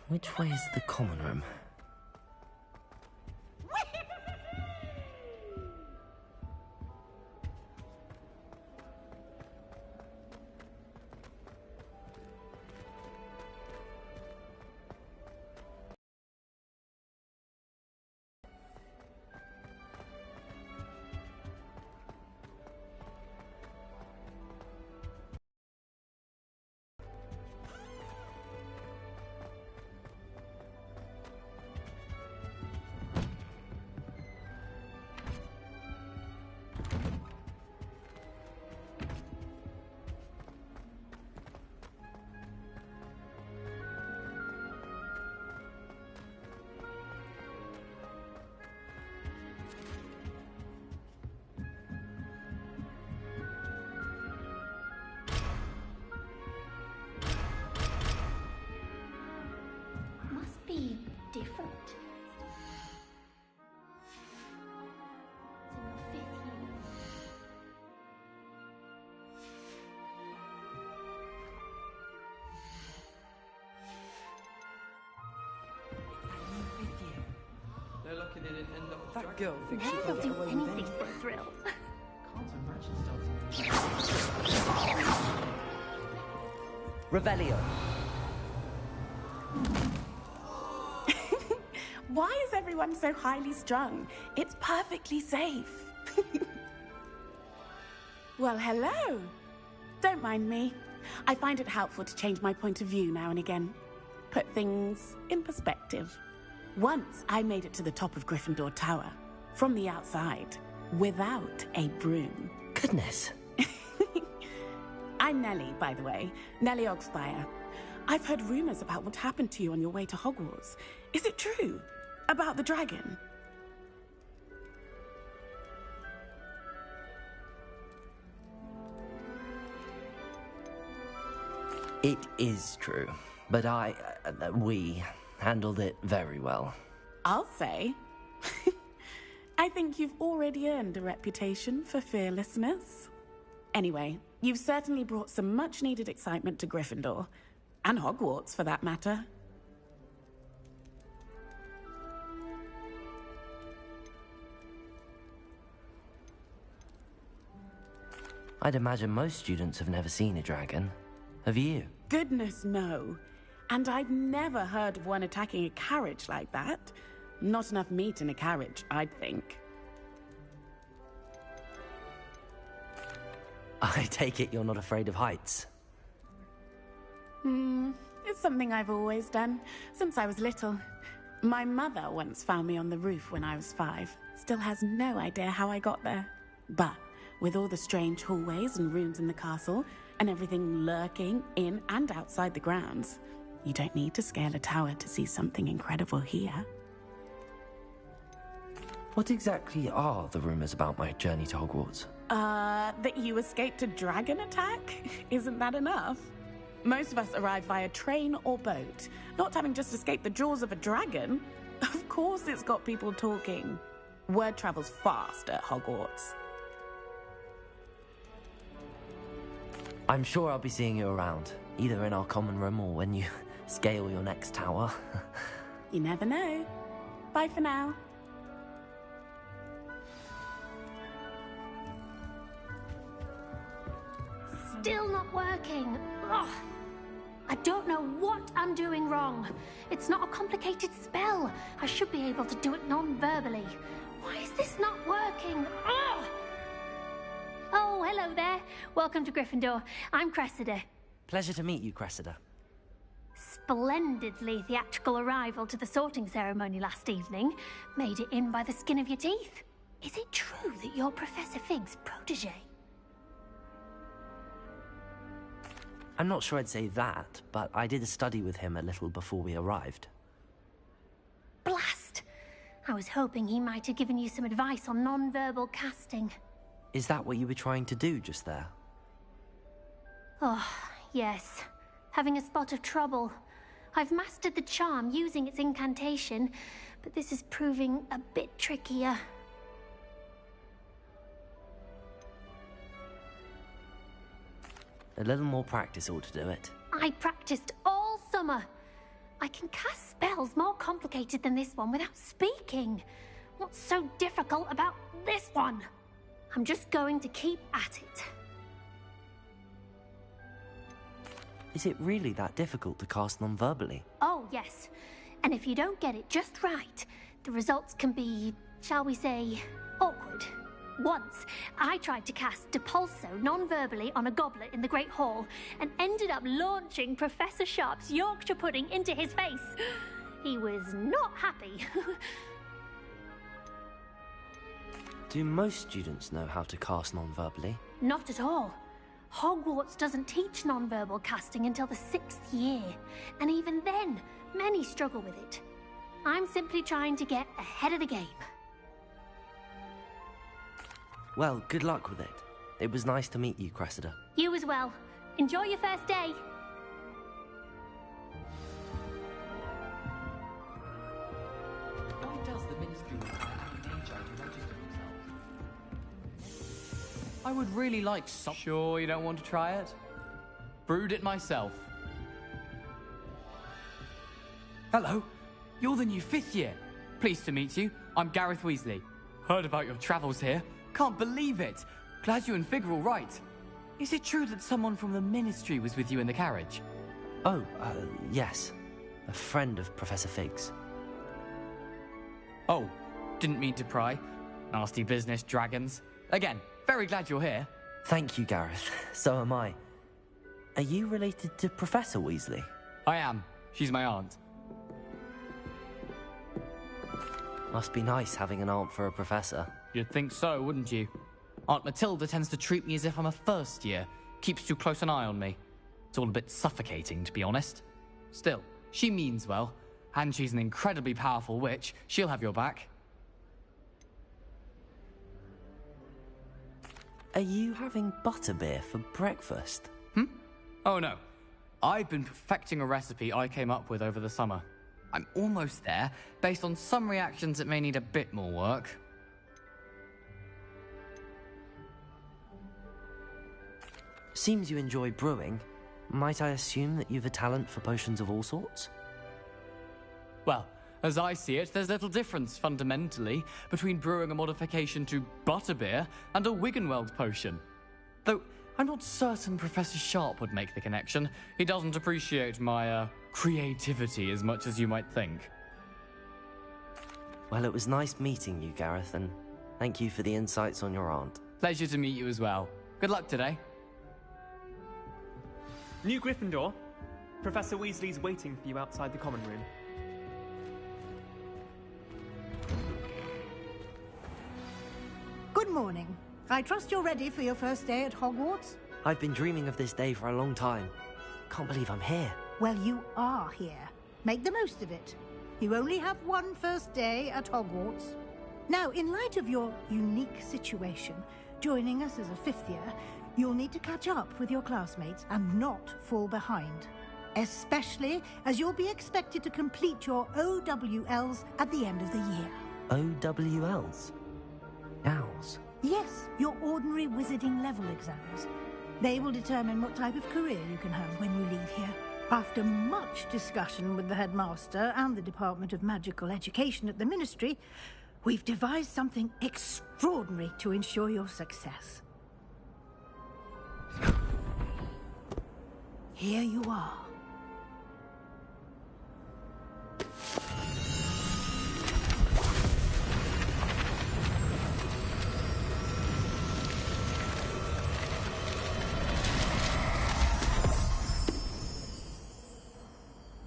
Which way is the common room? Different. It's in your 5th year. No lucky they didn't end up with That girl thinks she They'll can get do away with anything anything. for a thrill. Can't imagine starting. Revelio. Why is everyone so highly strung? It's perfectly safe. Well, hello. Don't mind me. I find it helpful to change my point of view now and again. Put things in perspective. Once I made it to the top of Gryffindor Tower, from the outside, without a broom. Goodness. I'm Nellie, by the way. Nellie Ogspire. I've heard rumors about what happened to you on your way to Hogwarts. Is it true? About the dragon? It is true, but we handled it very well. I'll say. I think you've already earned a reputation for fearlessness. Anyway, you've certainly brought some much-needed excitement to Gryffindor. And Hogwarts, for that matter. I'd imagine most students have never seen a dragon. Have you? Goodness, no. And I've never heard of one attacking a carriage like that. Not enough meat in a carriage, I'd think. I take it you're not afraid of heights. It's something I've always done, since I was little. My mother once found me on the roof when I was 5. Still has no idea how I got there. But with all the strange hallways and rooms in the castle, and everything lurking in and outside the grounds, you don't need to scale a tower to see something incredible here. What exactly are the rumors about my journey to Hogwarts? That you escaped a dragon attack? Isn't that enough? Most of us arrive via train or boat, not having just escaped the jaws of a dragon. Of course it's got people talking. Word travels fast at Hogwarts. I'm sure I'll be seeing you around, either in our common room or when you scale your next tower. You never know. Bye for now. Still not working. Ugh. I don't know what I'm doing wrong. It's not a complicated spell. I should be able to do it non-verbally. Why is this not working? Ugh. Oh, hello there. Welcome to Gryffindor. I'm Cressida. Pleasure to meet you, Cressida. Splendidly theatrical arrival to the sorting ceremony last evening. Made it in by the skin of your teeth. Is it true that you're Professor Fig's protege? I'm not sure I'd say that, but I did a study with him a little before we arrived. Blast! I was hoping he might have given you some advice on non-verbal casting. Is that what you were trying to do just there? Oh, yes. Having a spot of trouble. I've mastered the charm using its incantation, but this is proving a bit trickier. A little more practice ought to do it. I practiced all summer. I can cast spells more complicated than this one without speaking. What's so difficult about this one? I'm just going to keep at it. Is it really that difficult to cast non-verbally? Oh, yes. And if you don't get it just right, the results can be, shall we say, awkward. Once, I tried to cast Depulso non-verbally on a goblet in the Great Hall and ended up launching Professor Sharp's Yorkshire pudding into his face. He was not happy. Do most students know how to cast non-verbally? Not at all. Hogwarts doesn't teach non-verbal casting until the 6th year, and even then, many struggle with it. I'm simply trying to get ahead of the game. Well, good luck with it. It was nice to meet you, Cressida. You as well. Enjoy your first day. Why does the Ministry require any nature to register themselves? I would really like some... Sure you don't want to try it? Brewed it myself. Hello, you're the new 5th year. Pleased to meet you. I'm Gareth Weasley. Heard about your travels here. Can't believe it. Glad you and Fig are all right. Is it true that someone from the Ministry was with you in the carriage? Oh, yes. A friend of Professor Fig's. Oh, didn't mean to pry. Nasty business, dragons. Again, very glad you're here. Thank you, Gareth. So am I. Are you related to Professor Weasley? I am. She's my aunt. Must be nice having an aunt for a professor. You'd think so, wouldn't you? Aunt Matilda tends to treat me as if I'm a first year. Keeps too close an eye on me. It's all a bit suffocating, to be honest. Still, she means well. And she's an incredibly powerful witch. She'll have your back. Are you having butterbeer for breakfast? Oh no. I've been perfecting a recipe I came up with over the summer. I'm almost there, based on some reactions that may need a bit more work. Seems you enjoy brewing. Might I assume that you've a talent for potions of all sorts? Well, as I see it, there's little difference, fundamentally, between brewing a modification to butterbeer and a Wiggenweld potion. Though, I'm not certain Professor Sharp would make the connection. He doesn't appreciate my, creativity as much as you might think. Well, it was nice meeting you, Gareth, and thank you for the insights on your aunt. Pleasure to meet you as well. Good luck today. New Gryffindor. Professor Weasley's waiting for you outside the common room. Good morning. I trust you're ready for your first day at Hogwarts? I've been dreaming of this day for a long time. Can't believe I'm here. Well, you are here. Make the most of it. You only have one first day at Hogwarts. Now, in light of your unique situation, joining us as a 5th year, you'll need to catch up with your classmates and not fall behind. Especially as you'll be expected to complete your OWLs at the end of the year. OWLs? Owls? Yes, your ordinary wizarding level exams. They will determine what type of career you can have when you leave here. After much discussion with the headmaster and the Department of Magical Education at the Ministry, we've devised something extraordinary to ensure your success. Here you are.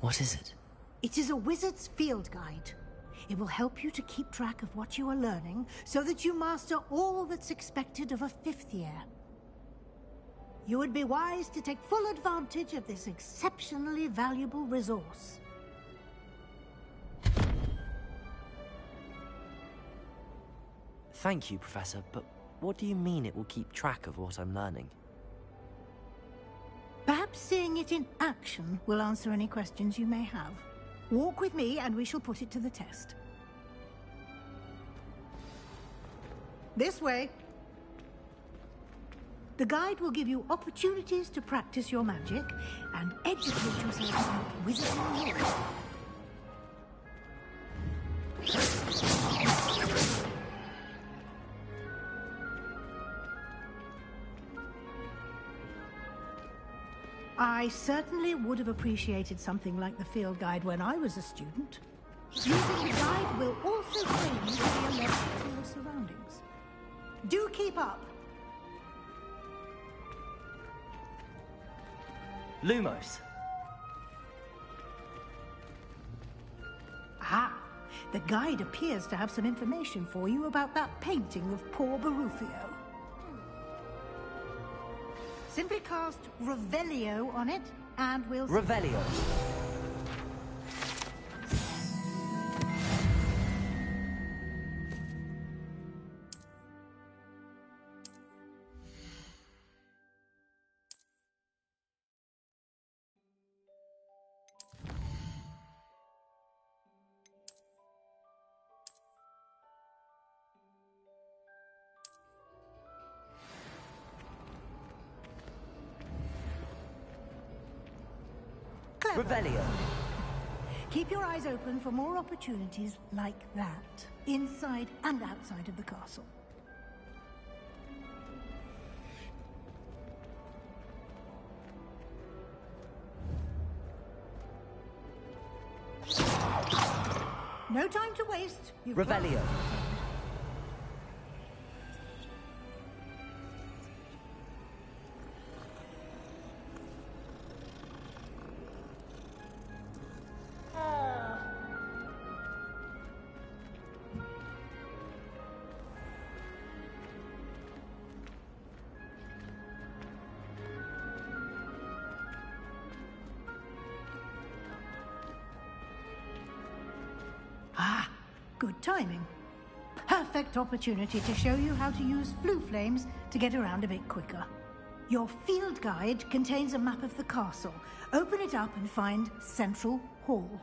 What is it? It is a wizard's field guide. It will help you to keep track of what you are learning so that you master all that's expected of a 5th year. You would be wise to take full advantage of this exceptionally valuable resource. Thank you, Professor, but what do you mean it will keep track of what I'm learning? Perhaps seeing it in action will answer any questions you may have. Walk with me and we shall put it to the test. This way. The guide will give you opportunities to practice your magic and educate yourself about wizarding lore. I certainly would have appreciated something like the field guide when I was a student. Using the guide will also train you to be alert to your surroundings. Do keep up! Lumos. Ah, the guide appears to have some information for you about that painting of poor Barufio. Simply cast Revelio on it, and we'll... Revelio. Revelio. Keep your eyes open for more opportunities like that, inside and outside of the castle. No time to waste. Revelio. Ah, good timing. Perfect opportunity to show you how to use flue flames to get around a bit quicker. Your field guide contains a map of the castle. Open it up and find Central Hall.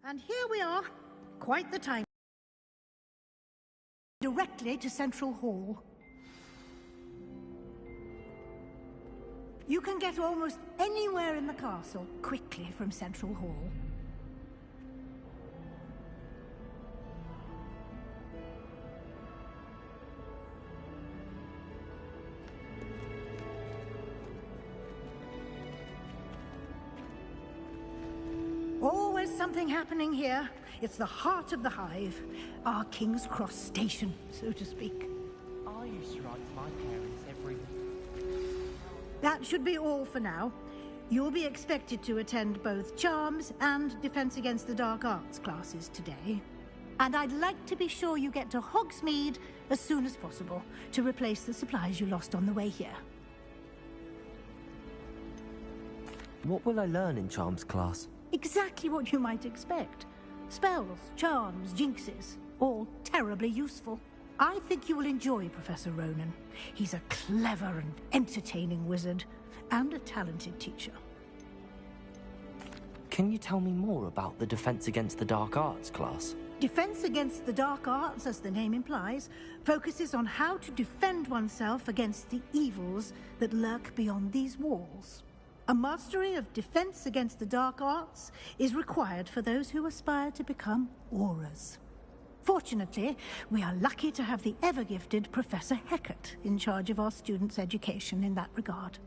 And here we are. Quite the time. Directly to Central Hall. You can get almost anywhere in the castle quickly from Central Hall. Always something happening here. It's the heart of the hive. Our King's Cross station, so to speak. I used to write to my parents every... That should be all for now. You'll be expected to attend both Charms and Defense Against the Dark Arts classes today. And I'd like to be sure you get to Hogsmeade as soon as possible to replace the supplies you lost on the way here. What will I learn in Charms class? Exactly what you might expect. Spells, charms, jinxes, all terribly useful. I think you will enjoy Professor Ronan. He's a clever and entertaining wizard, and a talented teacher. Can you tell me more about the Defense Against the Dark Arts class? Defense Against the Dark Arts, as the name implies, focuses on how to defend oneself against the evils that lurk beyond these walls. A mastery of Defense Against the Dark Arts is required for those who aspire to become Auras. Fortunately, we are lucky to have the ever-gifted Professor Hecat in charge of our students' education in that regard.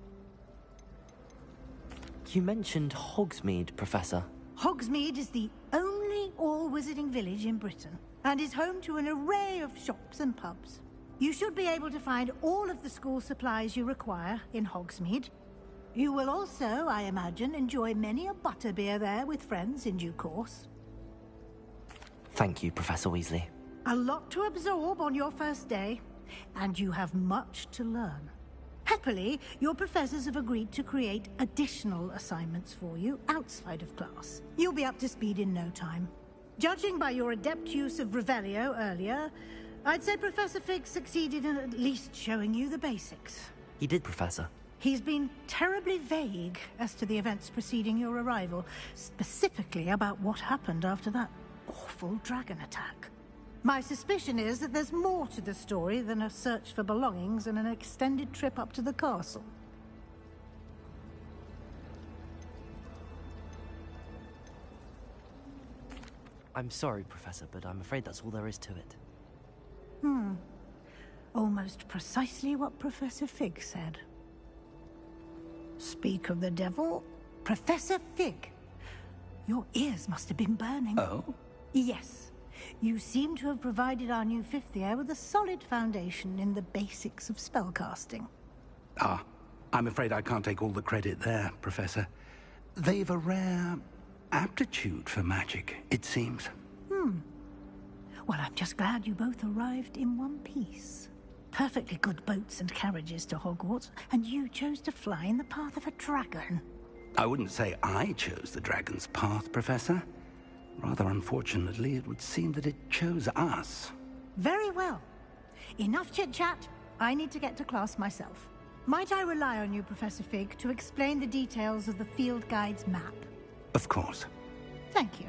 You mentioned Hogsmeade, Professor. Hogsmeade is the only all-wizarding village in Britain and is home to an array of shops and pubs. You should be able to find all of the school supplies you require in Hogsmeade. You will also, I imagine, enjoy many a butterbeer there with friends in due course. Thank you, Professor Weasley. A lot to absorb on your first day, and you have much to learn. Happily, your professors have agreed to create additional assignments for you outside of class. You'll be up to speed in no time. Judging by your adept use of Revelio earlier, I'd say Professor Fig succeeded in at least showing you the basics. He did, Professor. He's been terribly vague as to the events preceding your arrival, specifically about what happened after that awful dragon attack. My suspicion is that there's more to the story than a search for belongings and an extended trip up to the castle. I'm sorry, Professor, but I'm afraid that's all there is to it. Almost precisely what Professor Fig said. Speak of the devil, Professor Fig. Your ears must have been burning. Oh? Yes. You seem to have provided our new fifth year with a solid foundation in the basics of spellcasting. Ah, I'm afraid I can't take all the credit there, Professor. They've a rare aptitude for magic, it seems. Well, I'm just glad you both arrived in one piece. Perfectly good boats and carriages to Hogwarts, and you chose to fly in the path of a dragon. I wouldn't say I chose the dragon's path, Professor. Rather unfortunately, it would seem that it chose us. Very well. Enough chit-chat. I need to get to class myself. Might I rely on you, Professor Fig, to explain the details of the field guide's map? Of course. Thank you.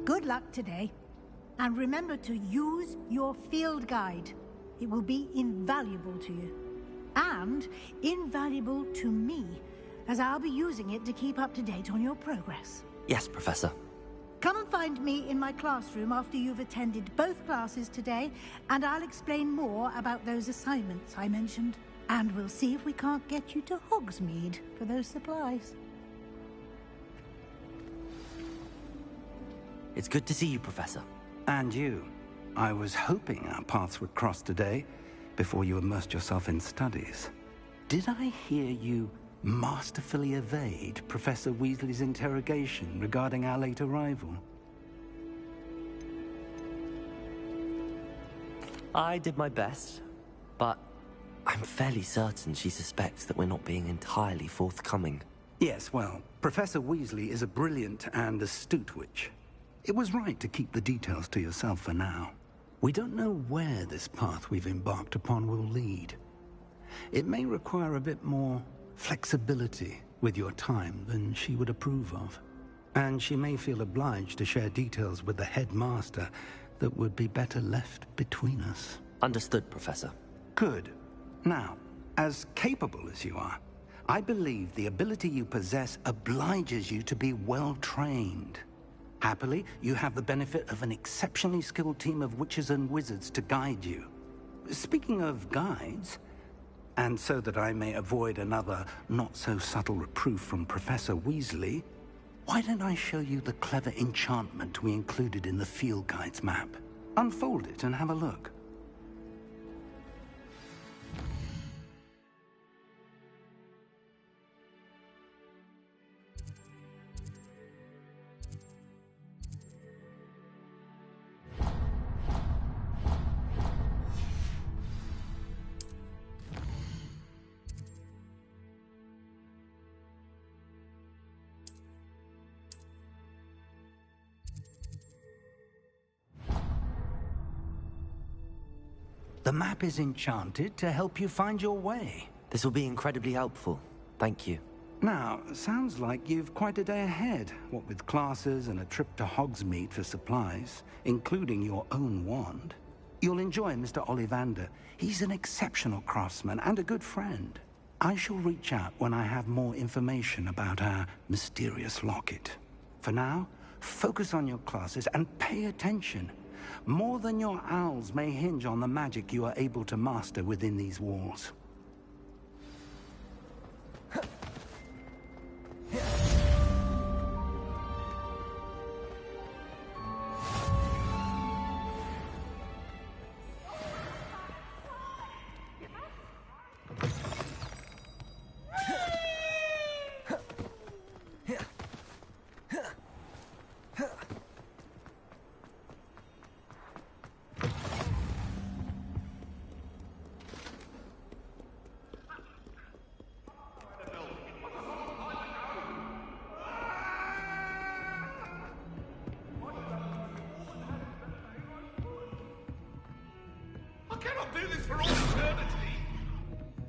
Good luck today. And remember to use your field guide. It will be invaluable to you. And invaluable to me, as I'll be using it to keep up to date on your progress. Yes, Professor. Come and find me in my classroom after you've attended both classes today, and I'll explain more about those assignments I mentioned. And we'll see if we can't get you to Hogsmeade for those supplies. It's good to see you, Professor. And you. I was hoping our paths would cross today, before you immersed yourself in studies. Did I hear you masterfully evade Professor Weasley's interrogation regarding our late arrival? I did my best, but I'm fairly certain she suspects that we're not being entirely forthcoming. Yes, well, Professor Weasley is a brilliant and astute witch. It was right to keep the details to yourself for now. We don't know where this path we've embarked upon will lead. It may require a bit more flexibility with your time than she would approve of. And she may feel obliged to share details with the headmaster that would be better left between us. Understood, Professor. Good. Now, as capable as you are, I believe the ability you possess obliges you to be well trained. Happily, you have the benefit of an exceptionally skilled team of witches and wizards to guide you. Speaking of guides, and so that I may avoid another not-so-subtle reproof from Professor Weasley, why don't I show you the clever enchantment we included in the field guide's map? Unfold it and have a look. The map is enchanted to help you find your way. This will be incredibly helpful. Thank you. Now, sounds like you've quite a day ahead, what with classes and a trip to Hogsmeade for supplies, including your own wand. You'll enjoy Mr. Ollivander. He's an exceptional craftsman and a good friend. I shall reach out when I have more information about our mysterious locket. For now, focus on your classes and pay attention. More than your owls may hinge on the magic you are able to master within these walls. cannot do this for all eternity!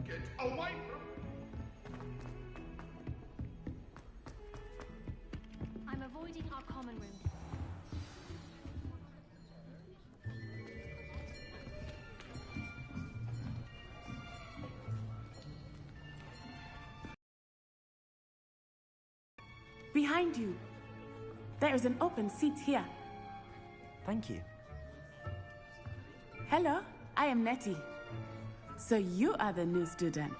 Get away from... I'm avoiding our common room. Behind you. There is an open seat here. Thank you. Hello, I am Nettie. So you are the new student.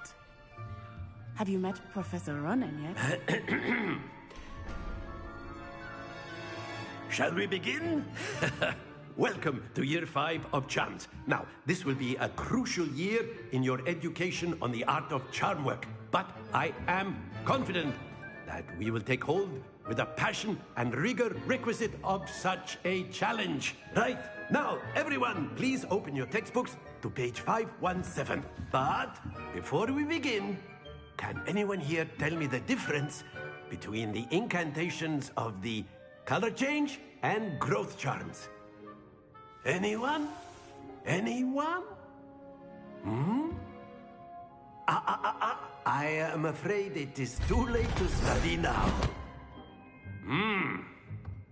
Have you met Professor Ronan yet? Shall we begin? Welcome to Year 5 of Charms. Now, this will be a crucial year in your education on the art of charm work. But I am confident that we will take hold with the passion and rigor requisite of such a challenge. Right, now, everyone, please open your textbooks to page 517. But before we begin, can anyone here tell me the difference between the incantations of the color change and growth charms? Anyone? Anyone? I am afraid it is too late to study now.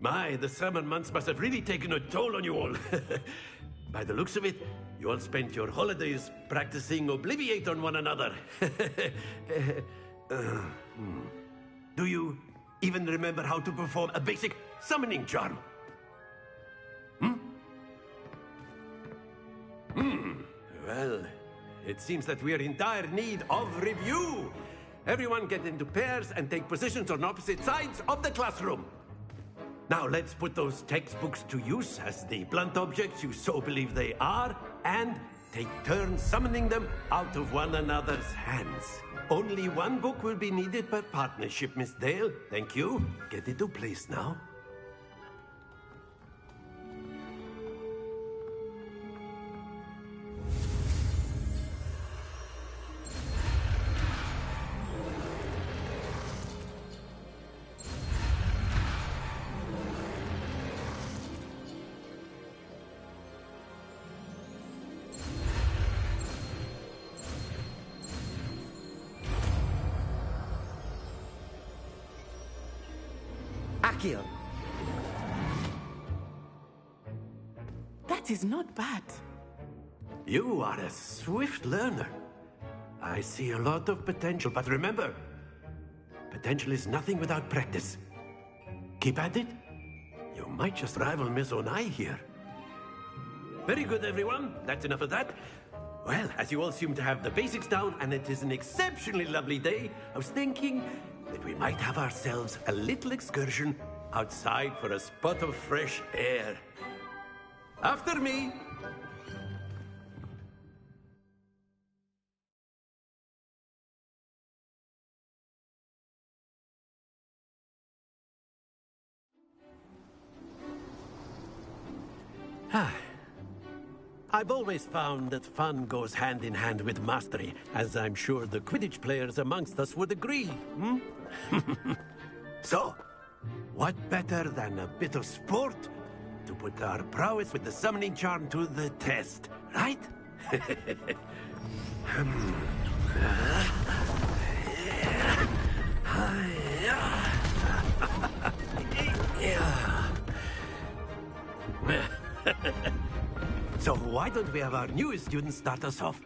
My, the summer months must have really taken a toll on you all. By the looks of it, you all spent your holidays practicing Obliviate on one another. Do you even remember how to perform a basic summoning charm? Well, it seems that we are in dire need of review. Everyone get into pairs and take positions on opposite sides of the classroom. Now let's put those textbooks to use as the blunt objects you so believe they are, and take turns summoning them out of one another's hands. Only one book will be needed per partnership, Miss Dale. Thank you. Get into place now. Accio. That is not bad. You are a swift learner. I see a lot of potential, but remember, potential is nothing without practice. Keep at it. You might just rival Miss Onai here. Very good, everyone. That's enough of that. Well, as you all seem to have the basics down, and it is an exceptionally lovely day, I was thinking that we might have ourselves a little excursion outside for a spot of fresh air. After me. I've always found that fun goes hand in hand with mastery, as I'm sure the Quidditch players amongst us would agree. So, what better than a bit of sport to put our prowess with the summoning charm to the test, right? So why don't we have our newest student start us off?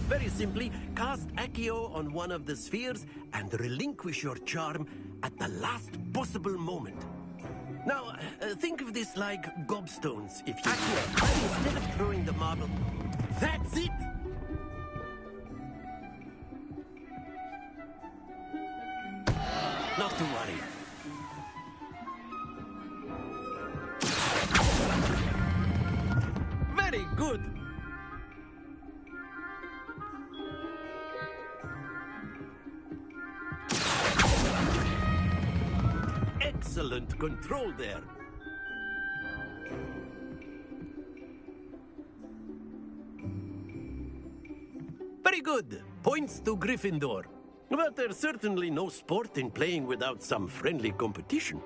Very simply, cast Accio on one of the spheres and relinquish your charm at the last possible moment. Now, think of this like gobstones, if you will. Instead of throwing the marble... That's it! Not to worry. Very good. Excellent control there. Very good. Points to Gryffindor. But there's certainly no sport in playing without some friendly competition.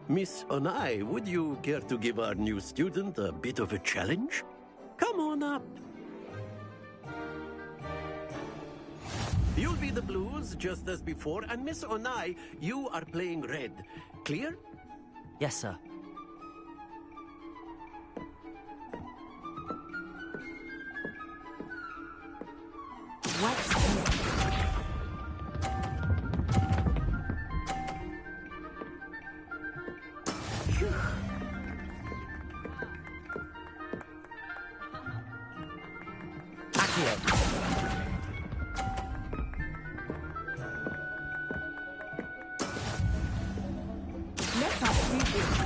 Miss Onai, would you care to give our new student a bit of a challenge? Come on up. You'll be the blues, just as before, and Miss Onai, you are playing red. Clear? Yes, sir. What? Let us see this.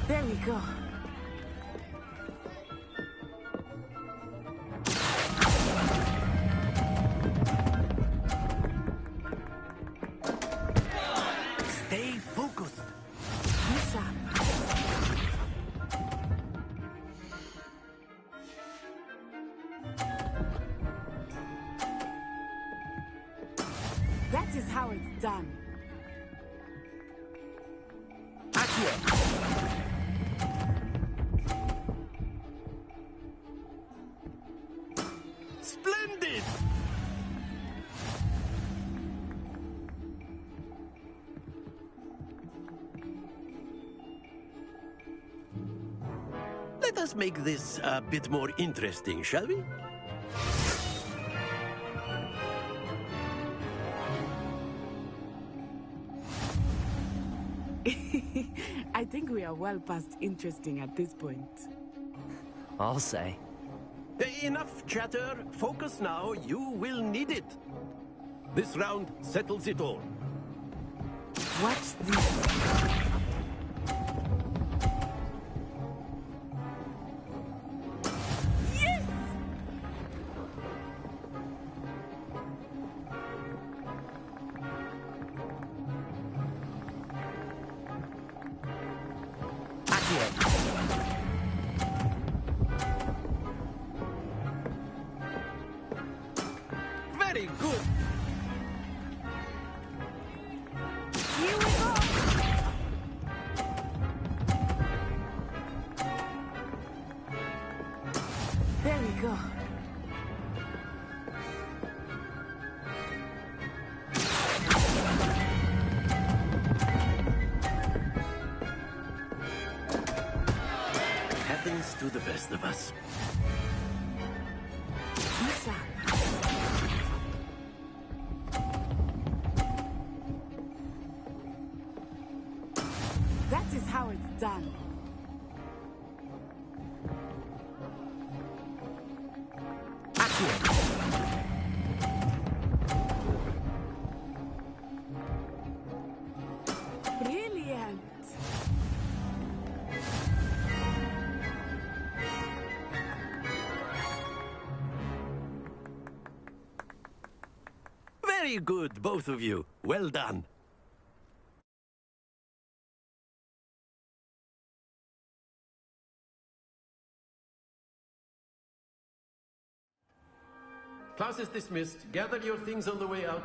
There we go. Stay focused. Lisa. That is how it's done. Splendid! Let us make this a bit more interesting, shall we? I think we are well past interesting at this point. I'll say. Enough chatter. Focus now. You will need it. This round settles it all. Watch this. Yes! Very good. Here we go! There we go. Happens to the best of us. Lisa. That is how it's done. Brilliant. Very good, both of you. Well done. Class is dismissed. Gather your things on the way out.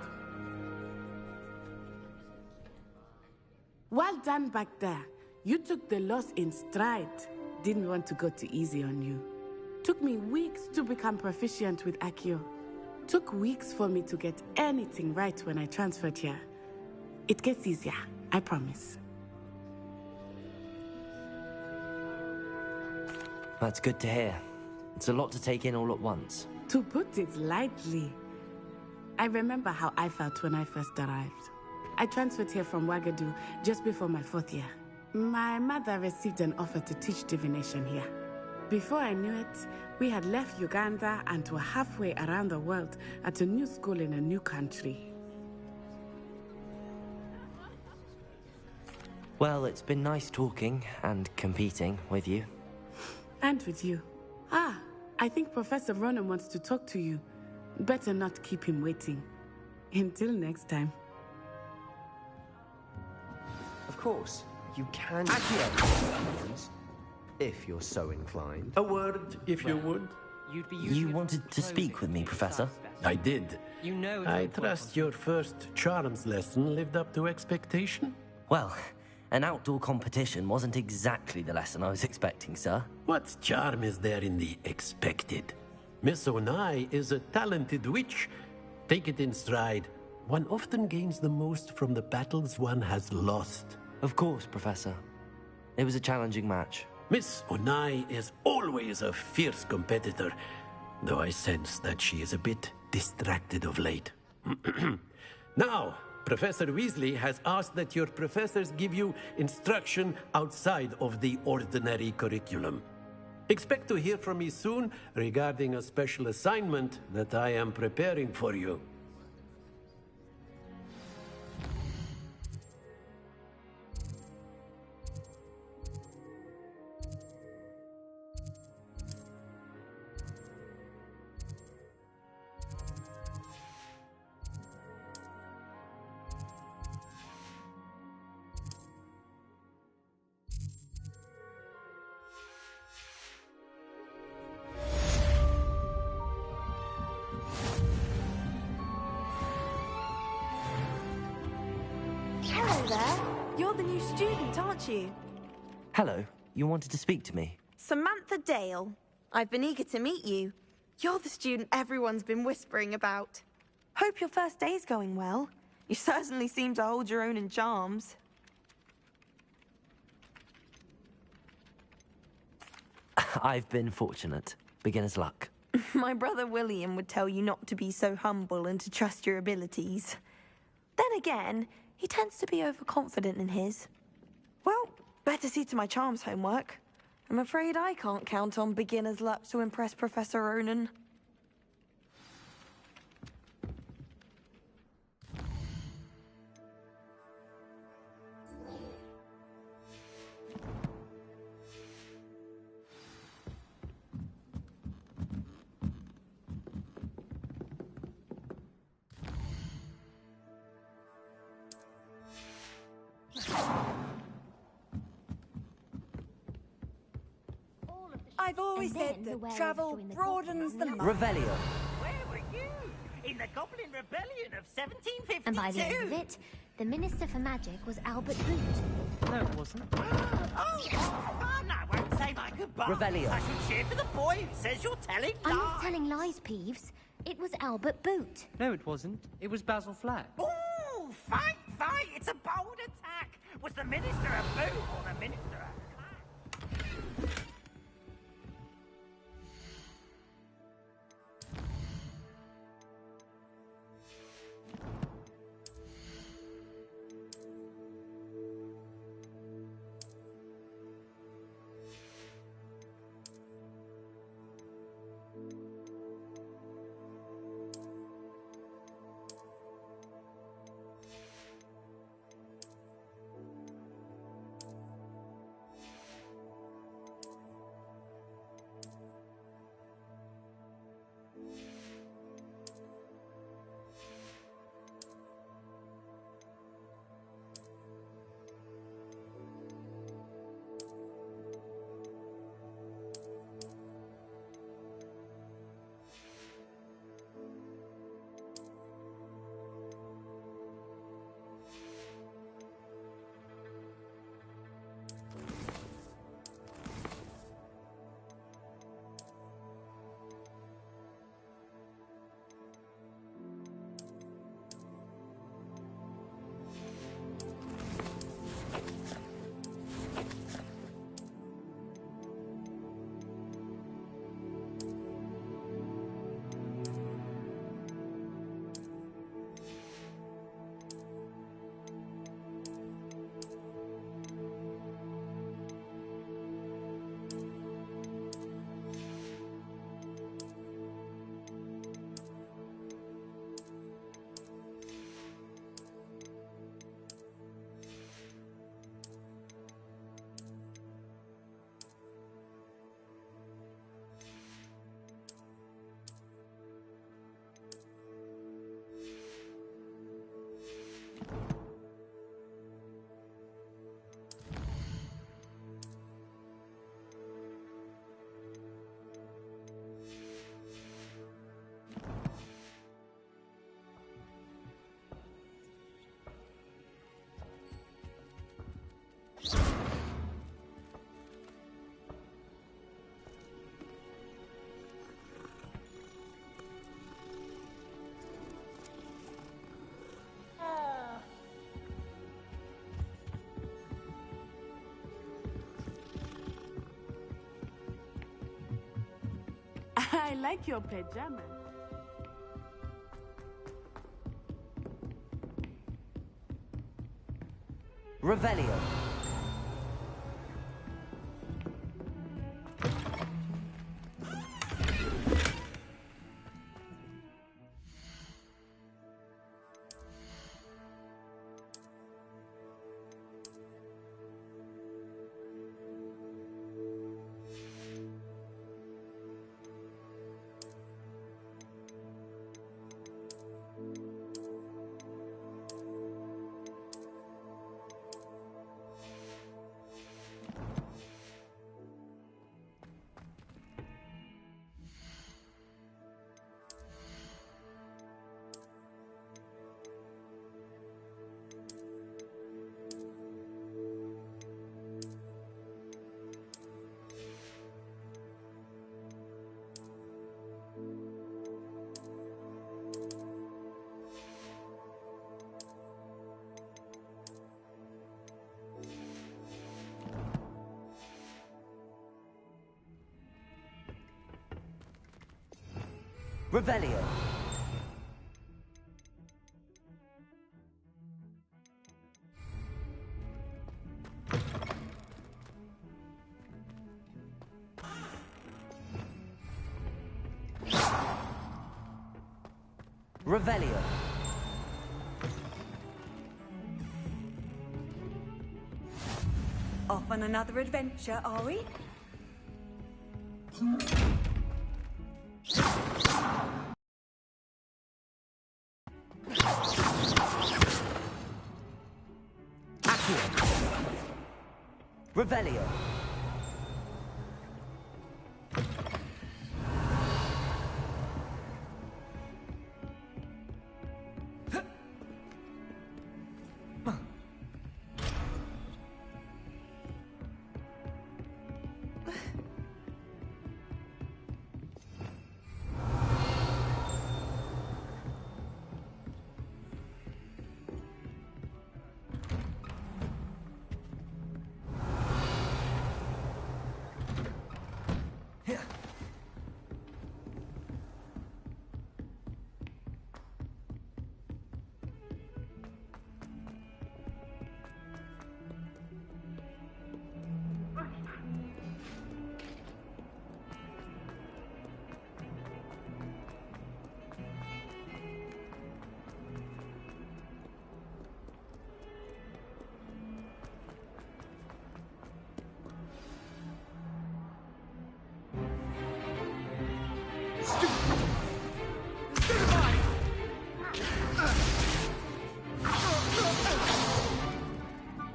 Well done back there. You took the loss in stride. Didn't want to go too easy on you. Took me weeks to become proficient with Accio. Took weeks for me to get anything right when I transferred here. It gets easier, I promise. That's good to hear. It's a lot to take in all at once. To put it lightly, I remember how I felt when I first arrived. I transferred here from Wagadu just before my 4th year. My mother received an offer to teach divination here. Before I knew it, we had left Uganda and were halfway around the world at a new school in a new country. Well, it's been nice talking and competing with you. And with you. Ah, I think Professor Ronan wants to talk to you. Better not keep him waiting. Until next time. Of course, you can share your opinions, if you're so inclined. A word, if you would. you'd be You wanted to speak with me, Professor? I did. You know. I trust your first charms lesson lived up to expectation? Well, an outdoor competition wasn't exactly the lesson I was expecting, sir. What charm is there in the expected? Miss Onai is a talented witch. Take it in stride. One often gains the most from the battles one has lost. Of course, Professor. It was a challenging match. Miss Onai is always a fierce competitor, though I sense that she is a bit distracted of late. Now, Professor Weasley has asked that your professors give you instruction outside of the ordinary curriculum. Expect to hear from me soon regarding a special assignment that I am preparing for you. Hello there. You're the new student, aren't you? Hello, you wanted to speak to me? Samantha Dale. I've been eager to meet you. You're the student everyone's been whispering about. Hope your first day's going well. You certainly seem to hold your own in charms. I've been fortunate. Beginner's luck. My brother William would tell you not to be so humble and to trust your abilities. Then again, he tends to be overconfident in his. Well, better see to my charms homework. I'm afraid I can't count on beginner's luck to impress Professor Ronan. I've always said that travel broadens the mind. Revelio. Where were you? In the Goblin Rebellion of 1752? And by the end of it, the Minister for Magic was Albert Boot. No, it wasn't. I won't say my goodbyes. Revelio. I should cheer for the boy who says you're telling lies. I'm not telling lies, Peeves. It was Albert Boot. No, it wasn't. It was Basil Flack. Ooh, fight, fight! It's a bold attack. Was the Minister a boot or the Minister a... I like your pajamas. Revelio. Revelio. Revelio. Off on another adventure, are we? Revelio.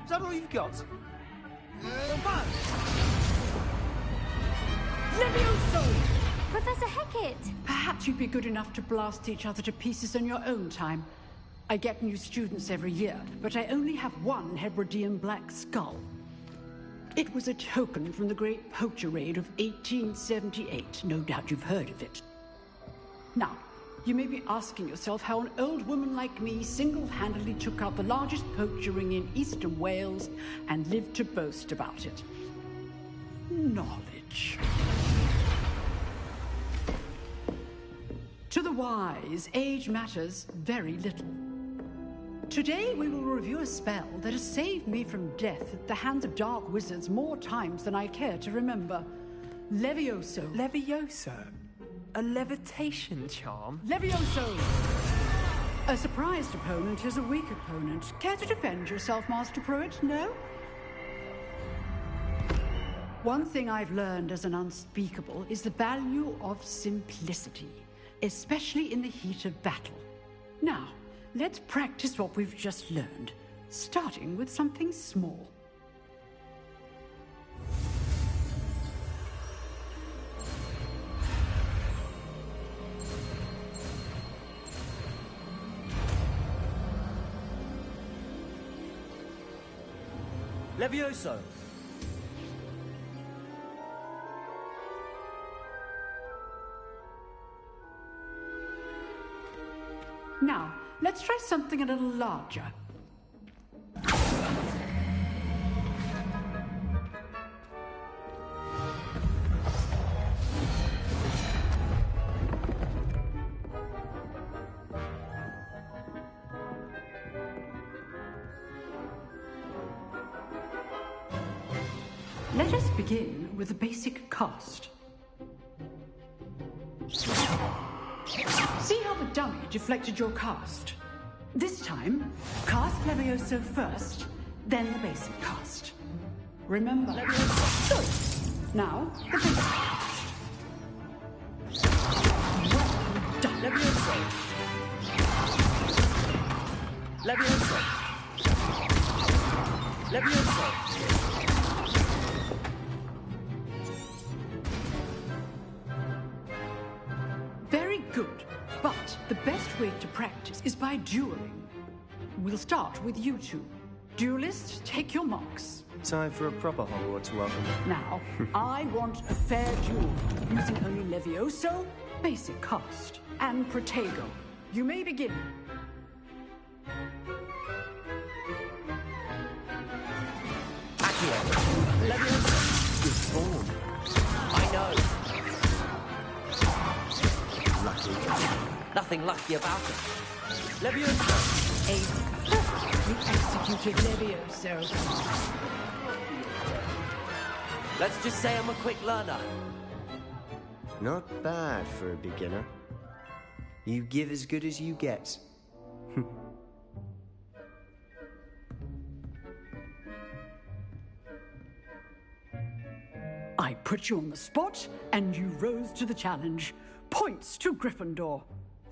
Is that all you've got? Levioso! Professor Hecat! Perhaps you'd be good enough to blast each other to pieces in your own time. I get new students every year, but I only have one Hebridean black skull. It was a token from the Great Poacher Raid of 1878. No doubt you've heard of it. Now, you may be asking yourself how an old woman like me single-handedly took out the largest poacher ring in eastern Wales and lived to boast about it. Knowledge. To the wise, age matters very little. Today we will review a spell that has saved me from death at the hands of dark wizards more times than I care to remember. Levioso. Levioso? A levitation charm? Levioso! A surprised opponent is a weak opponent. Care to defend yourself, Master Pruitt? No? One thing I've learned as an unspeakable is the value of simplicity, especially in the heat of battle. Now, let's practice what we've just learned, starting with something small. Levioso! Now, let's try something a little larger. Let us begin with the basic cast. See how the dummy deflected your cast? This time, cast Levioso first, then the basic cast. Remember, Levioso. Good. Now, the basic cast. Well done. Levioso. Levioso. Levioso. Very good. But the best way to practice is by dueling. We'll start with you two. Duelists, take your marks. Time for a proper Hogwarts welcome. Now, I want a fair duel, using only Levioso, basic cast, and Protego. You may begin. Accio. Levioso. Good form. I know. Lucky. Nothing lucky about it. Levioso. You executed Levioso. Let's just say I'm a quick learner. Not bad for a beginner. You give as good as you get. I put you on the spot, and you rose to the challenge. Points to Gryffindor.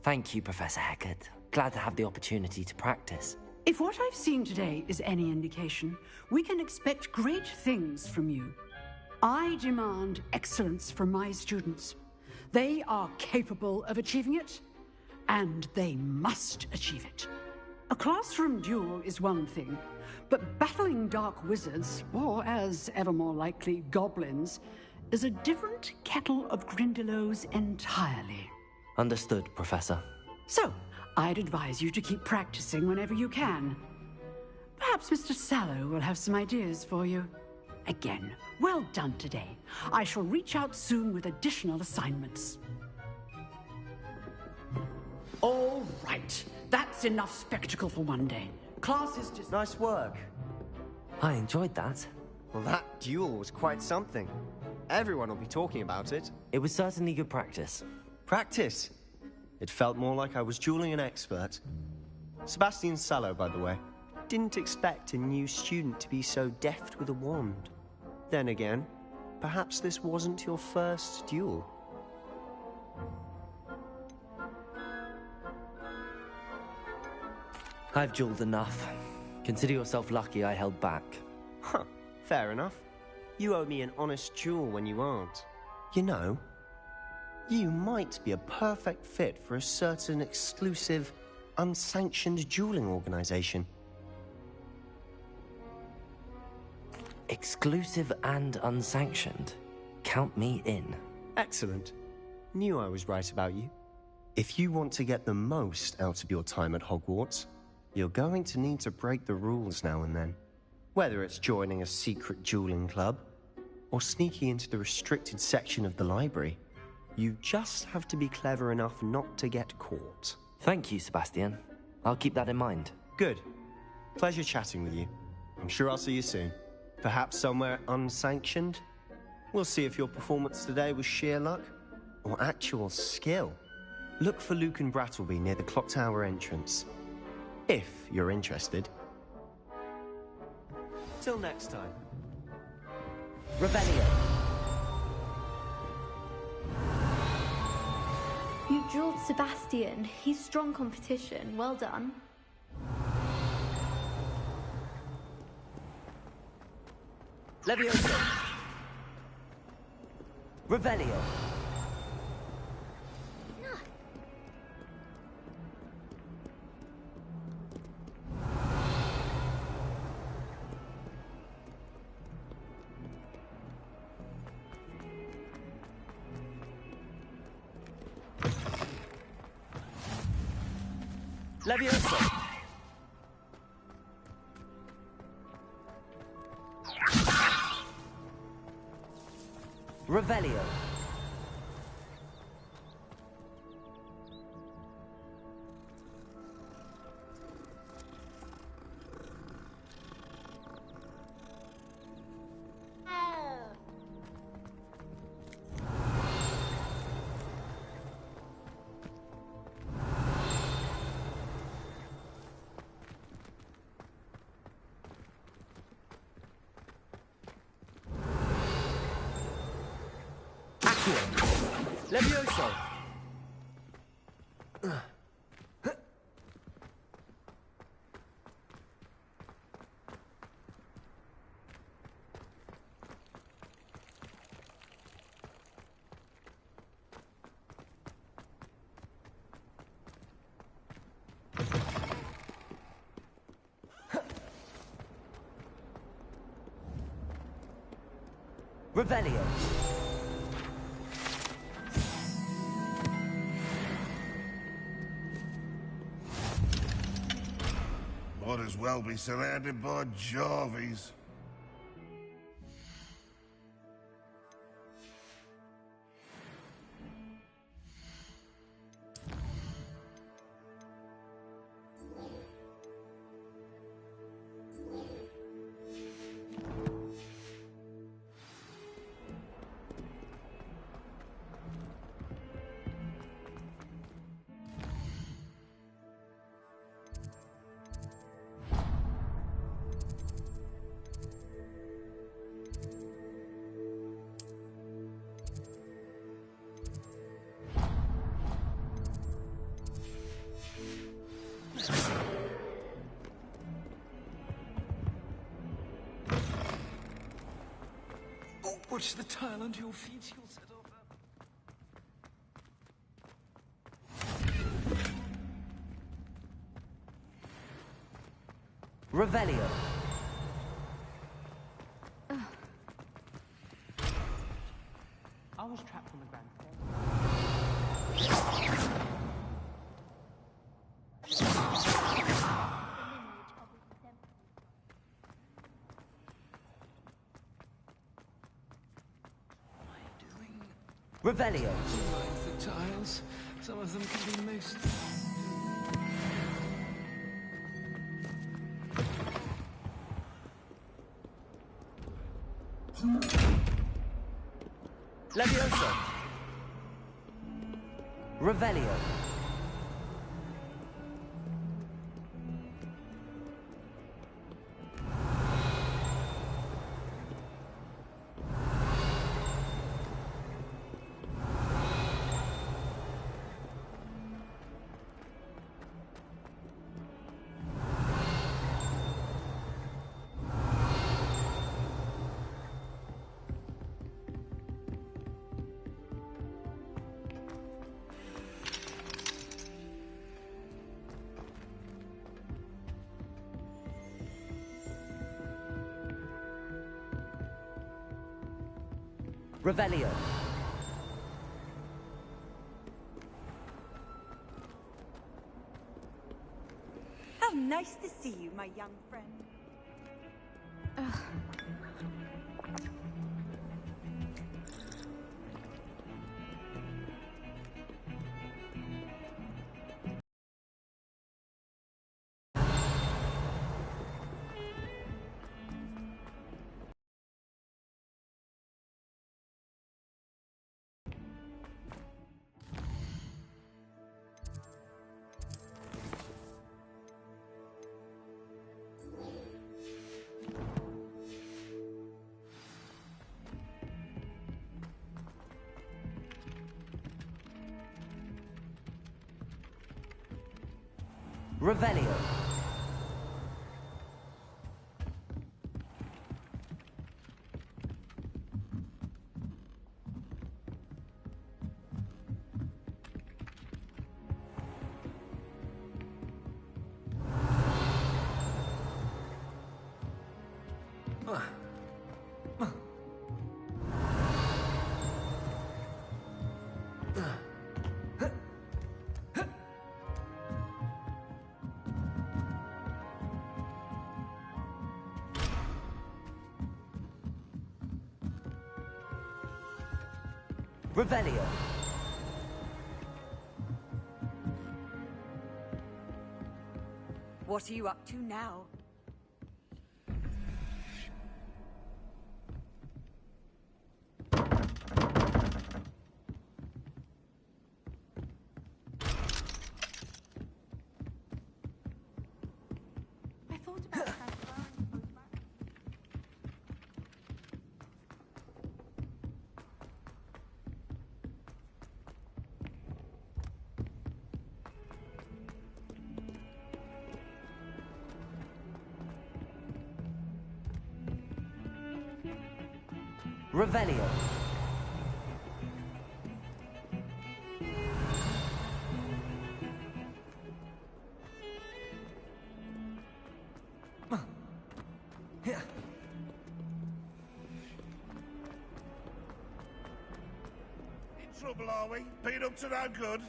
Thank you, Professor Hecat. Glad to have the opportunity to practice. If what I've seen today is any indication, we can expect great things from you. I demand excellence from my students. They are capable of achieving it, and they must achieve it. A classroom duel is one thing, but battling dark wizards, or as ever more likely, goblins, is a different kettle of Grindylows entirely. Understood, Professor. So, I'd advise you to keep practicing whenever you can. Perhaps Mr. Sallow will have some ideas for you. Again, well done today. I shall reach out soon with additional assignments. All right. That's enough spectacle for one day. Class is just... Nice work. I enjoyed that. Well, that duel was quite something. Everyone will be talking about it. It was certainly good practice. Practice? It felt more like I was dueling an expert. Sebastian Sallow, by the way. Didn't expect a new student to be so deft with a wand. Then again, perhaps this wasn't your first duel. I've dueled enough. Consider yourself lucky I held back. Huh, fair enough. You owe me an honest duel when you aren't. You know, you might be a perfect fit for a certain exclusive, unsanctioned dueling organization. Exclusive and unsanctioned. Count me in. Excellent. Knew I was right about you. If you want to get the most out of your time at Hogwarts, you're going to need to break the rules now and then. Whether it's joining a secret dueling club, or sneaking into the restricted section of the library, you just have to be clever enough not to get caught. Thank you, Sebastian. I'll keep that in mind. Good. Pleasure chatting with you. I'm sure I'll see you soon. Perhaps somewhere unsanctioned? We'll see if your performance today was sheer luck or actual skill. Look for Luke and Brattleby near the clock tower entrance. If you're interested. Till next time. Revelio. You dueled Sebastian. He's strong competition. Well done. Levioso. Revelio. Levioso. Revelio. Accio. Levioso. Revelio. Might as well be surrounded by Jarvies. Watch the tile under your feet, you'll set off. Revelio. I was trapped on the ground. Revelio. The tiles. Some of them can be most... Levioso. Revelio. Revelio. How nice to see you, my young friend. Revelio. Revelio. What are you up to now? I thought about Revelio. In trouble, are we? Been up to no good?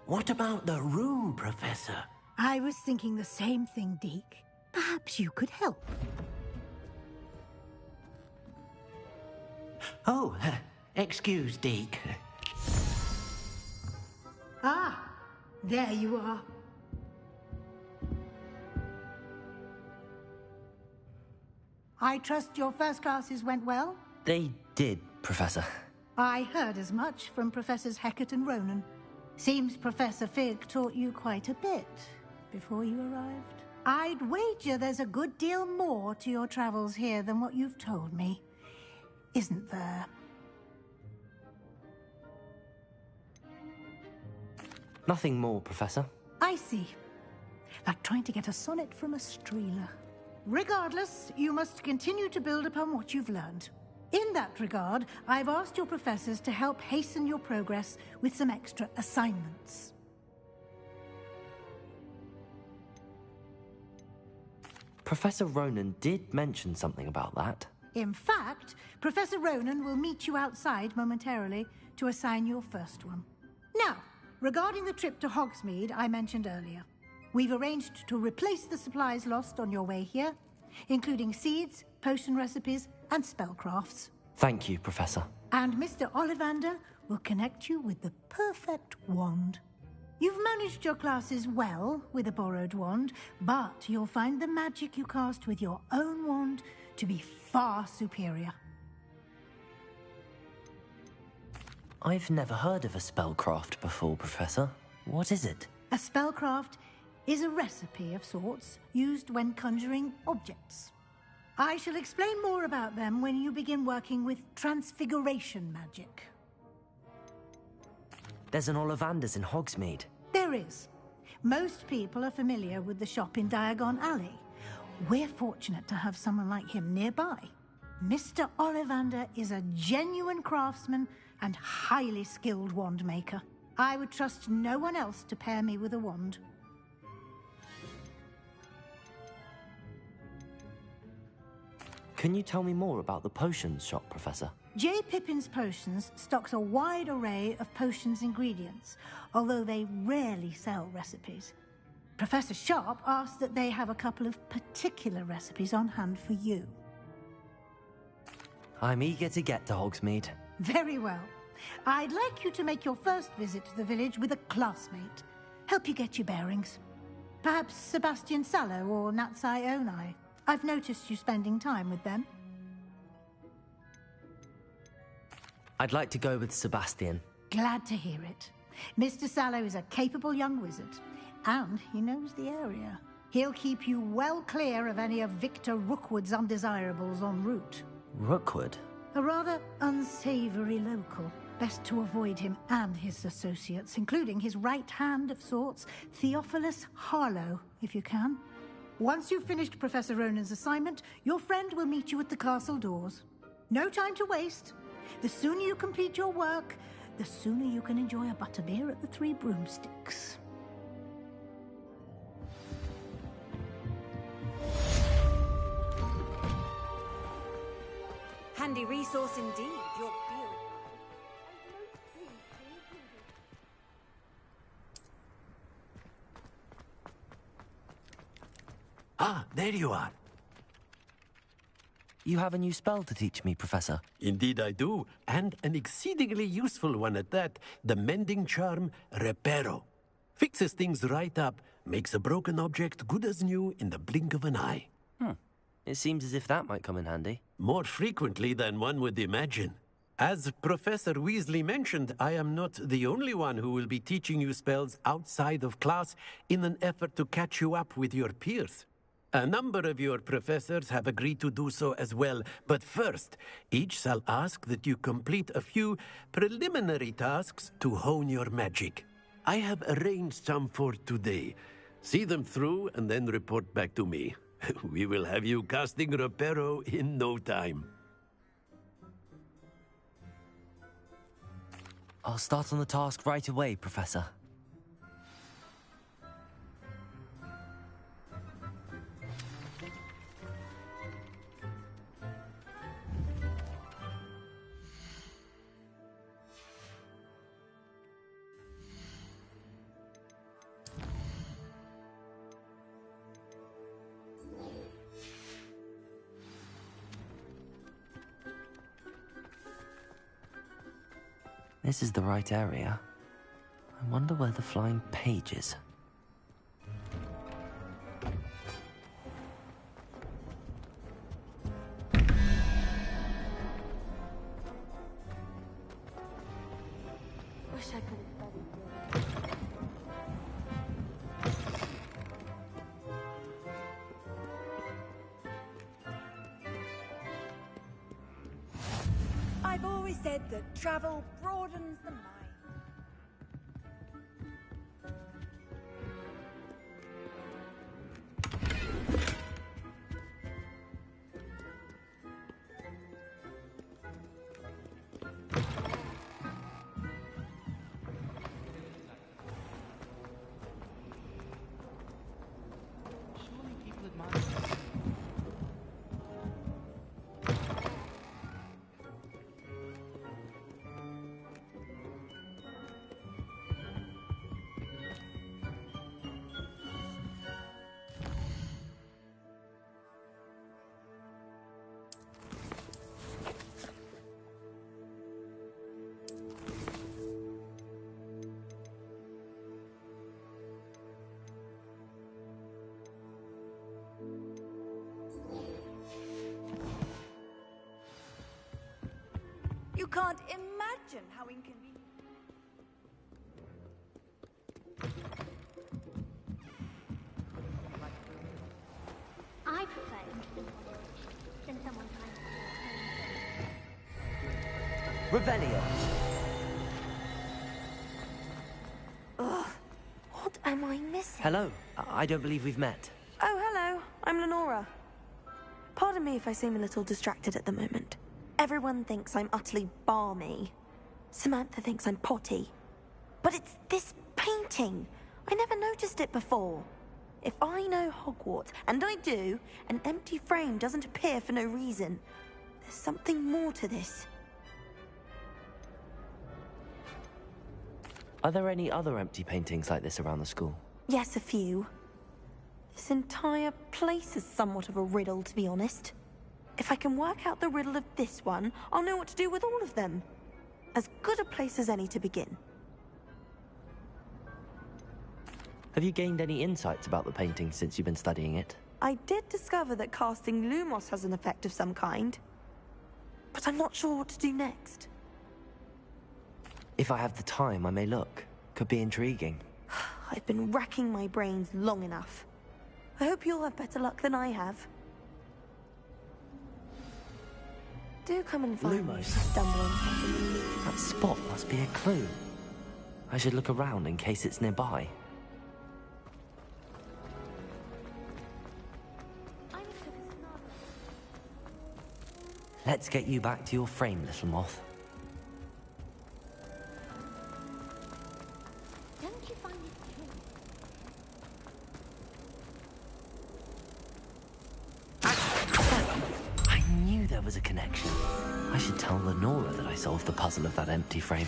What about the room, Professor? I was thinking the same thing, Deke. Perhaps you could help. Oh, excuse, Deke. Ah, there you are. I trust your first classes went well? They did, Professor. I heard as much from Professors Hecat and Ronan. Seems Professor Fig taught you quite a bit before you arrived. I'd wager there's a good deal more to your travels here than what you've told me. Isn't there? Nothing more, Professor. I see. Like trying to get a sonnet from a streeler. Regardless, you must continue to build upon what you've learned. In that regard, I've asked your professors to help hasten your progress with some extra assignments. Professor Ronan did mention something about that. In fact, Professor Ronan will meet you outside momentarily to assign your first one. Now, regarding the trip to Hogsmeade I mentioned earlier, we've arranged to replace the supplies lost on your way here, including seeds, potion recipes, and spellcrafts. Thank you, Professor. And Mr. Ollivander will connect you with the perfect wand. You've managed your classes well with a borrowed wand, but you'll find the magic you cast with your own wand to be far superior. I've never heard of a spellcraft before, Professor. What is it? A spellcraft is a recipe of sorts used when conjuring objects. I shall explain more about them when you begin working with transfiguration magic. There's an Ollivander's in Hogsmeade. There is. Most people are familiar with the shop in Diagon Alley. We're fortunate to have someone like him nearby. Mr. Ollivander is a genuine craftsman and highly skilled wand maker. I would trust no one else to pair me with a wand. Can you tell me more about the potions shop, Professor? J. Pippin's Potions stocks a wide array of potions ingredients, although they rarely sell recipes. Professor Sharp asked that they have a couple of particular recipes on hand for you. I'm eager to get to Hogsmeade. Very well. I'd like you to make your first visit to the village with a classmate. Help you get your bearings. Perhaps Sebastian Sallow or Natsai Onai. I've noticed you spending time with them. I'd like to go with Sebastian. Glad to hear it. Mr. Sallow is a capable young wizard, and he knows the area. He'll keep you well clear of any of Victor Rookwood's undesirables en route. Rookwood? A rather unsavory local. Best to avoid him and his associates, including his right hand of sorts, Theophilus Harlow, if you can. Once you've finished Professor Ronan's assignment, your friend will meet you at the castle doors. No time to waste. The sooner you complete your work, the sooner you can enjoy a butterbeer at the Three Broomsticks. Handy resource indeed, your beer. Ah, there you are. You have a new spell to teach me, Professor. Indeed I do, and an exceedingly useful one at that. The mending charm, Reparo. Fixes things right up, makes a broken object good as new in the blink of an eye. It seems as if that might come in handy. More frequently than one would imagine. As Professor Weasley mentioned, I am not the only one who will be teaching you spells outside of class in an effort to catch you up with your peers. A number of your professors have agreed to do so as well, but first, each shall ask that you complete a few preliminary tasks to hone your magic. I have arranged some for today. See them through and then report back to me. We will have you casting Reparo in no time. I'll start on the task right away, Professor. This is the right area. I wonder where the flying page is. Wish I could have studied. I've always said that travel broadens the mind. Surely people admire this. You can't imagine how inconvenient. I prefer than someone trying to Revelio. Ugh, what am I missing? Hello. I don't believe we've met. Oh, hello. I'm Lenora. Pardon me if I seem a little distracted at the moment. Everyone thinks I'm utterly balmy. Samantha thinks I'm potty. But it's this painting. I never noticed it before. If I know Hogwarts, and I do, an empty frame doesn't appear for no reason. There's something more to this. Are there any other empty paintings like this around the school? Yes, a few. This entire place is somewhat of a riddle, to be honest. If I can work out the riddle of this one, I'll know what to do with all of them. As good a place as any to begin. Have you gained any insights about the painting since you've been studying it? I did discover that casting Lumos has an effect of some kind. But I'm not sure what to do next. If I have the time, I may look. Could be intriguing. I've been racking my brains long enough. I hope you'll have better luck than I have. Do come and find me if you stumble on something new. That spot must be a clue. I should look around in case it's nearby. Let's get you back to your frame, little moth. Don't you find it true? I knew there was a connection. I should tell Lenora that I solved the puzzle of that empty frame.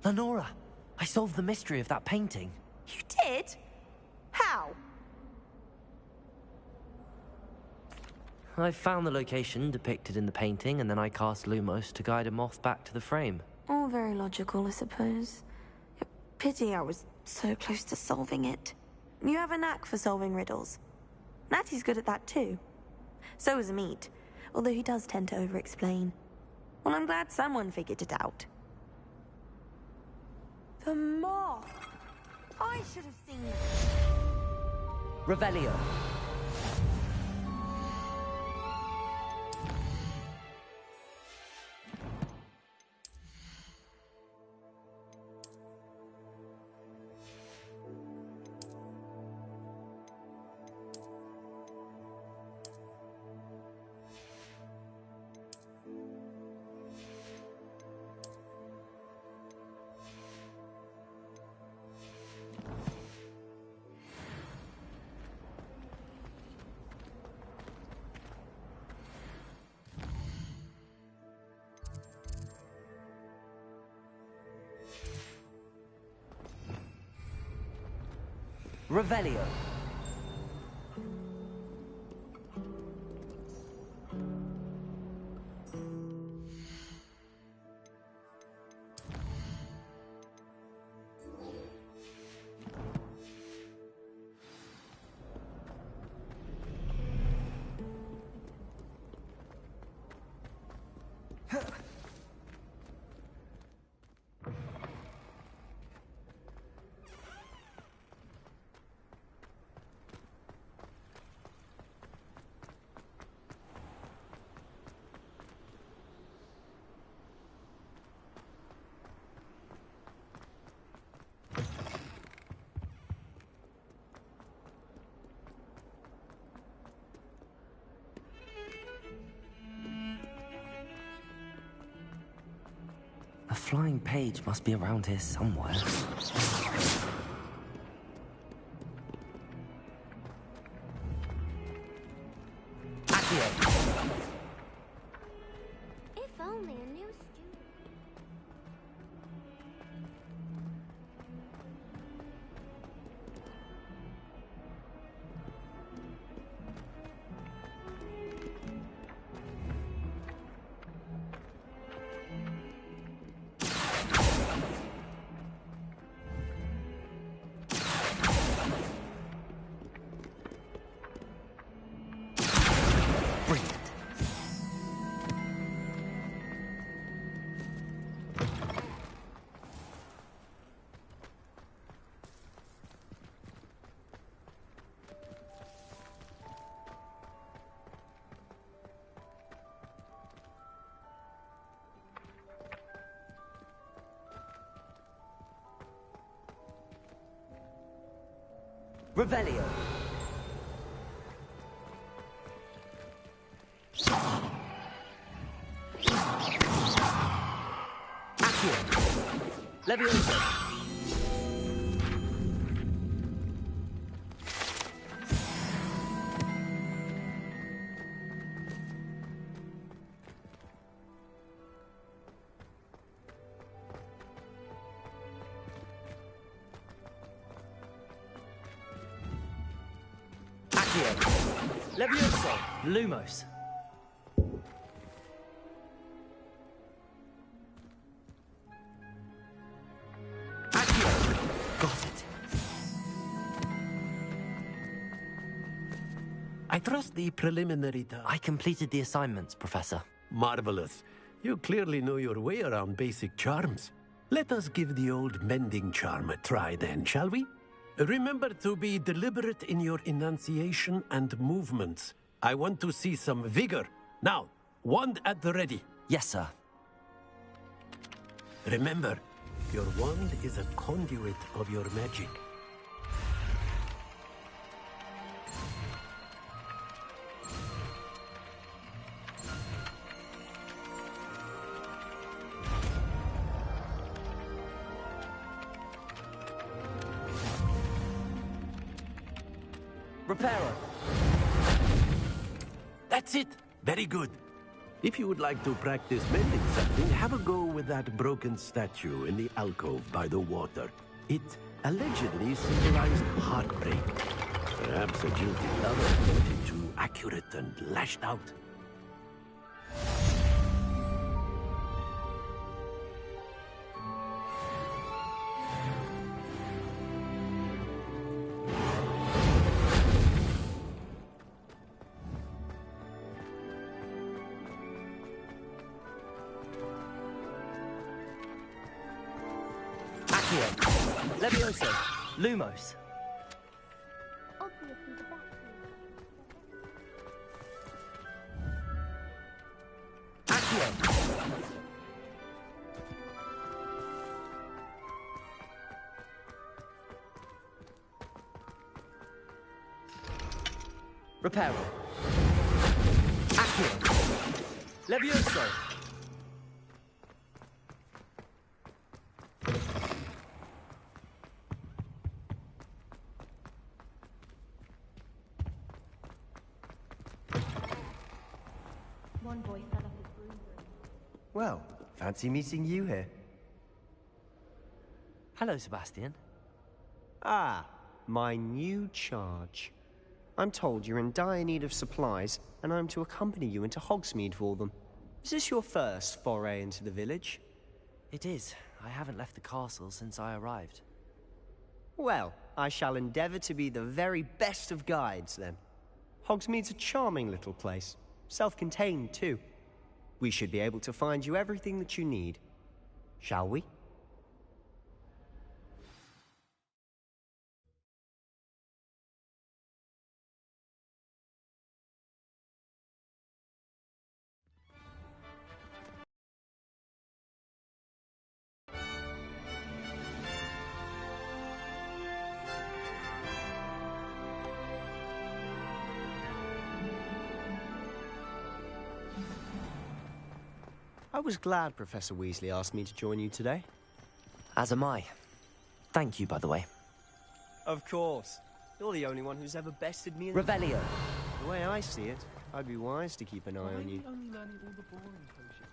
Lenora, I solved the mystery of that painting. You did? How? I found the location depicted in the painting, and then I cast Lumos to guide a moth back to the frame. All very logical, I suppose. Pity I was so close to solving it. You have a knack for solving riddles. Natty's good at that too. So is Amit, although he does tend to over-explain. Well, I'm glad someone figured it out. The moth! I should have seen it. Revelio. Revelio. A flying page must be around here somewhere. If only a new student. Revelio. Accio. Levioso. Levioso. Lumos. Accio. Got it. I trust the preliminary task. I completed the assignments, Professor. Marvelous. You clearly know your way around basic charms. Let us give the old mending charm a try then, shall we? Remember to be deliberate in your enunciation and movements. I want to see some vigor. Now, wand at the ready. Yes, sir. Remember, your wand is a conduit of your magic. Reparo. That's it. Very good. If you would like to practice mending something, have a go with that broken statue in the alcove by the water. It allegedly symbolized heartbreak. Perhaps a guilty lover wanted to accurate and lashed out. Levioso! Lumos! Accio! Reparo! Accio! Levioso! One boy fell off his broom. Well, fancy meeting you here. Hello, Sebastian. Ah, my new charge. I'm told you're in dire need of supplies, and I'm to accompany you into Hogsmeade for them. Is this your first foray into the village? It is. I haven't left the castle since I arrived. Well, I shall endeavor to be the very best of guides, then. Hogsmeade's a charming little place. Self-contained, too. We should be able to find you everything that you need. Shall we? I was glad Professor Weasley asked me to join you today. As am I. Thank you, by the way. Of course. You're the only one who's ever bested me in Revelio. The way I see it, I'd be wise to keep an eye on you. Only learning all the boring potions.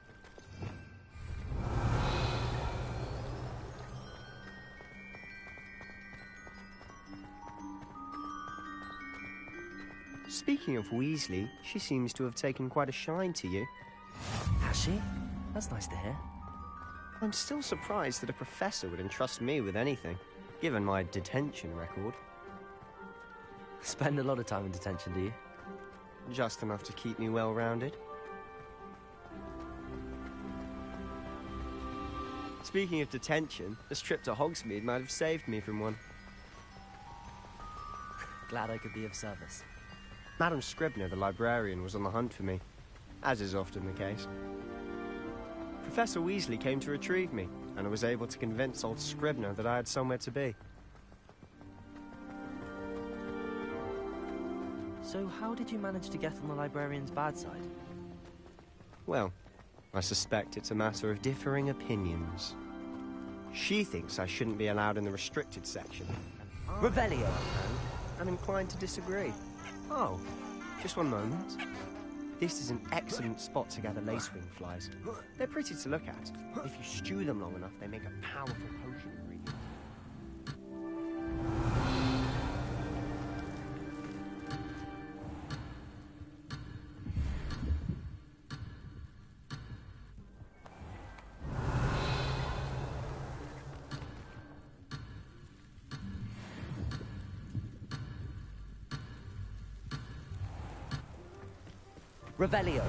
Speaking of Weasley, she seems to have taken quite a shine to you. Has she? That's nice to hear. I'm still surprised that a professor would entrust me with anything, given my detention record. Spend a lot of time in detention, do you? Just enough to keep me well-rounded. Speaking of detention, this trip to Hogsmeade might have saved me from one. Glad I could be of service. Madam Scribner, the librarian, was on the hunt for me, as is often the case. Professor Weasley came to retrieve me, and I was able to convince old Scribner that I had somewhere to be. So how did you manage to get on the librarian's bad side? Well, I suspect it's a matter of differing opinions. She thinks I shouldn't be allowed in the restricted section. Revelio! I'm inclined to disagree. Oh, just one moment. This is an excellent spot to gather lacewing flies. They're pretty to look at. If you stew them long enough, they make a powerful potion ingredient. Revelio.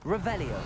Revelio.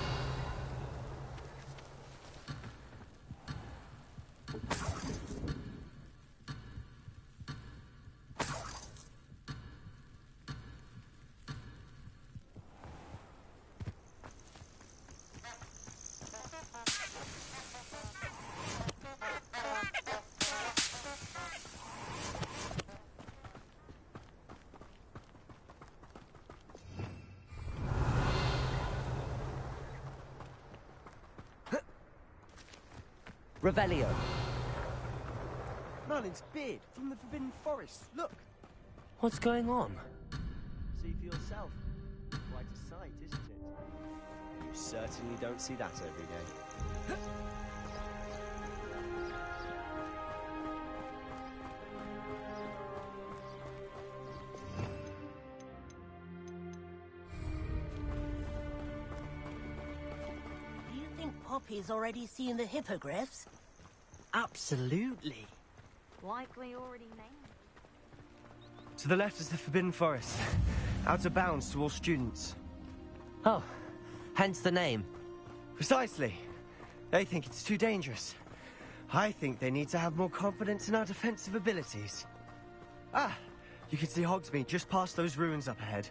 Revelio. Merlin's beard from the Forbidden Forest. Look. What's going on? See for yourself. Quite a sight, isn't it? You certainly don't see that every day. Do you think Poppy's already seen the hippogriffs? Absolutely. Likely already named. To the left is the Forbidden Forest. Out of bounds to all students. Oh, hence the name. Precisely. They think it's too dangerous. I think they need to have more confidence in our defensive abilities. Ah, you can see Hogsmeade just past those ruins up ahead.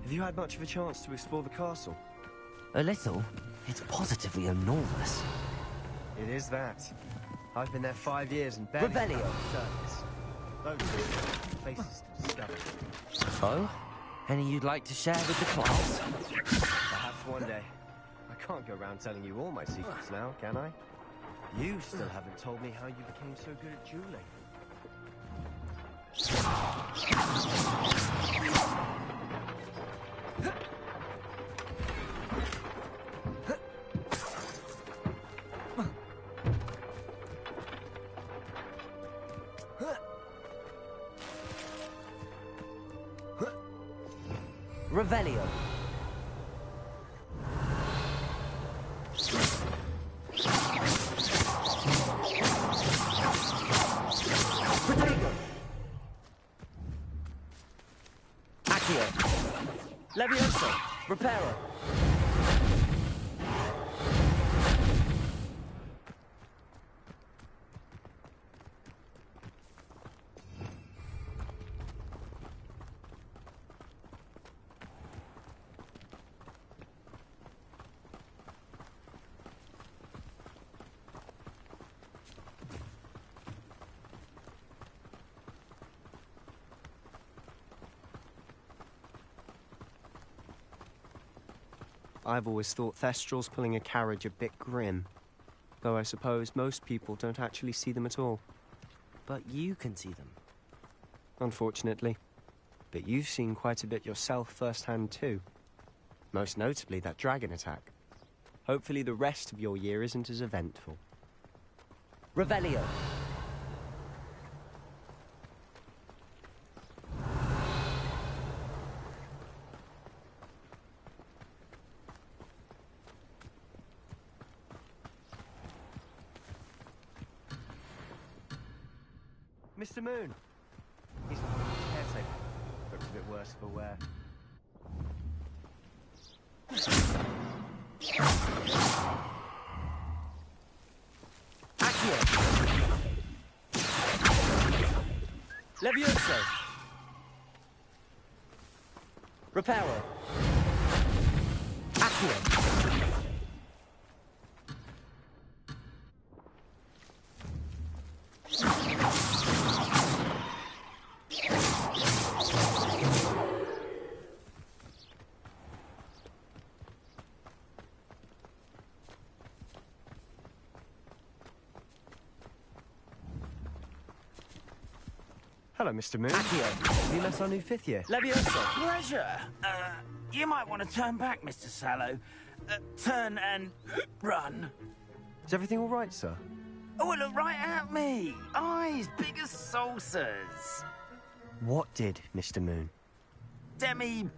Have you had much of a chance to explore the castle? A little. It's positively enormous. It is that. I've been there 5 years and barely... Revelio! Surface. Those are places to discover. Oh? Any you'd like to share with the class? Perhaps one day. I can't go around telling you all my secrets now, can I? You still haven't told me how you became so good at dueling. Revelio. Protego. Accio. Levioso. Reparo. I've always thought Thestrals pulling a carriage a bit grim. Though I suppose most people don't actually see them at all. But you can see them. Unfortunately. But you've seen quite a bit yourself firsthand too. Most notably that dragon attack. Hopefully the rest of your year isn't as eventful. Revelio. Mr. Moon! He's the caretaker. Looks a bit worse for wear. Accio. Levioso. Reparo. Accio. Hello, Mr. Moon. Accio. You met our new 5th year. Levioso. Pleasure. You might want to turn back, Mr. Sallow. Turn and run. Is everything all right, sir? Oh, look right at me. Eyes big as saucers. What did, Mr. Moon? Demi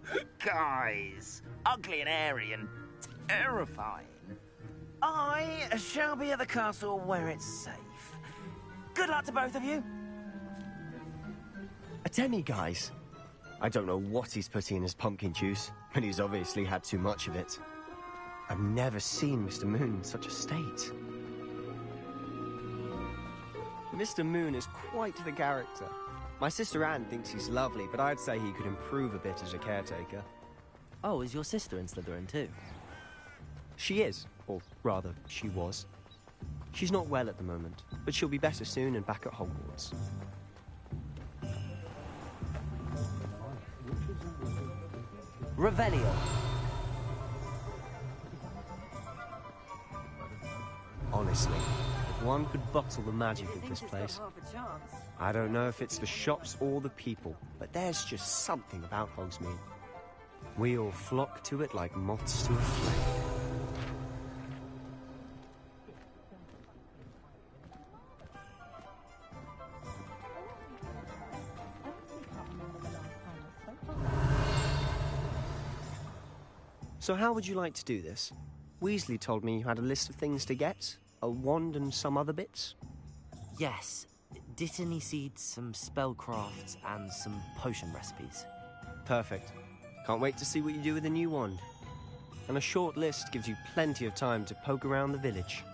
guys. Ugly and airy and terrifying. I shall be at the castle where it's safe. Good luck to both of you. A demi-guise? I don't know what he's putting in his pumpkin juice, but he's obviously had too much of it. I've never seen Mr. Moon in such a state. Mr. Moon is quite the character. My sister Anne thinks he's lovely, but I'd say he could improve a bit as a caretaker. Oh, is your sister in Slytherin too? She is, or rather, she was. She's not well at the moment, but she'll be better soon and back at Hogwarts. Revelio. Honestly, if one could bottle the magic of this place. I don't know if it's the shops or the people, but there's just something about Hogsmeade. We all flock to it like moths to a flame. So how would you like to do this? Weasley told me you had a list of things to get. A wand and some other bits. Yes. Dittany seeds, some spellcrafts, and some potion recipes. Perfect. Can't wait to see what you do with the new wand. And a short list gives you plenty of time to poke around the village.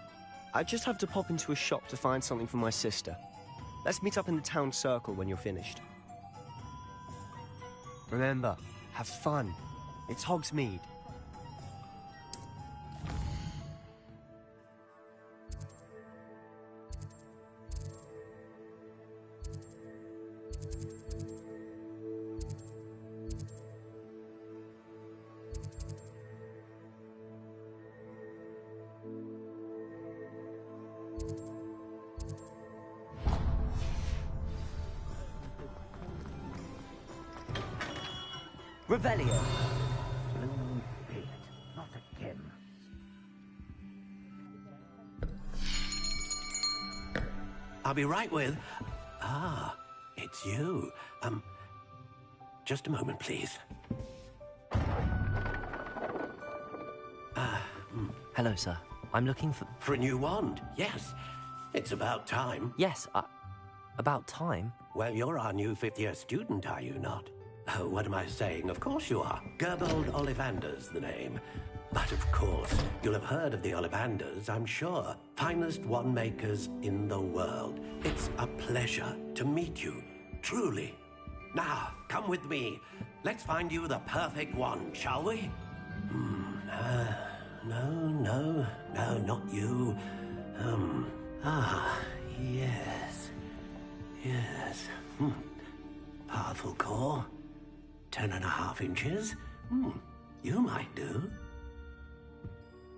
I just have to pop into a shop to find something for my sister. Let's meet up in the town circle when you're finished. Remember, have fun. It's Hogsmeade. Revelio. Not again. I'll be right with... Ah, it's you. Just a moment, please. Hello, sir. I'm looking for... For a new wand, yes. It's about time. Yes, about time? Well, you're our new fifth-year student, are you not? Oh, what am I saying? Of course you are. Gerbold Ollivander's the name. But of course, you'll have heard of the Ollivanders, I'm sure. Finest wand makers in the world. It's a pleasure to meet you, truly. Now, come with me. Let's find you the perfect wand, shall we? No, not you. Yes. Yes. Powerful core. 10.5 inches. You might do.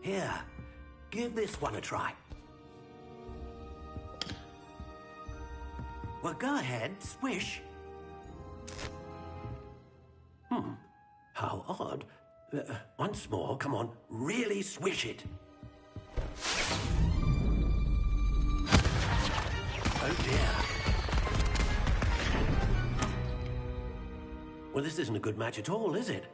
Here, give this one a try. Well, go ahead, swish. How odd. Once more, come on, really swish it. Oh dear. Well, this isn't a good match at all, is it?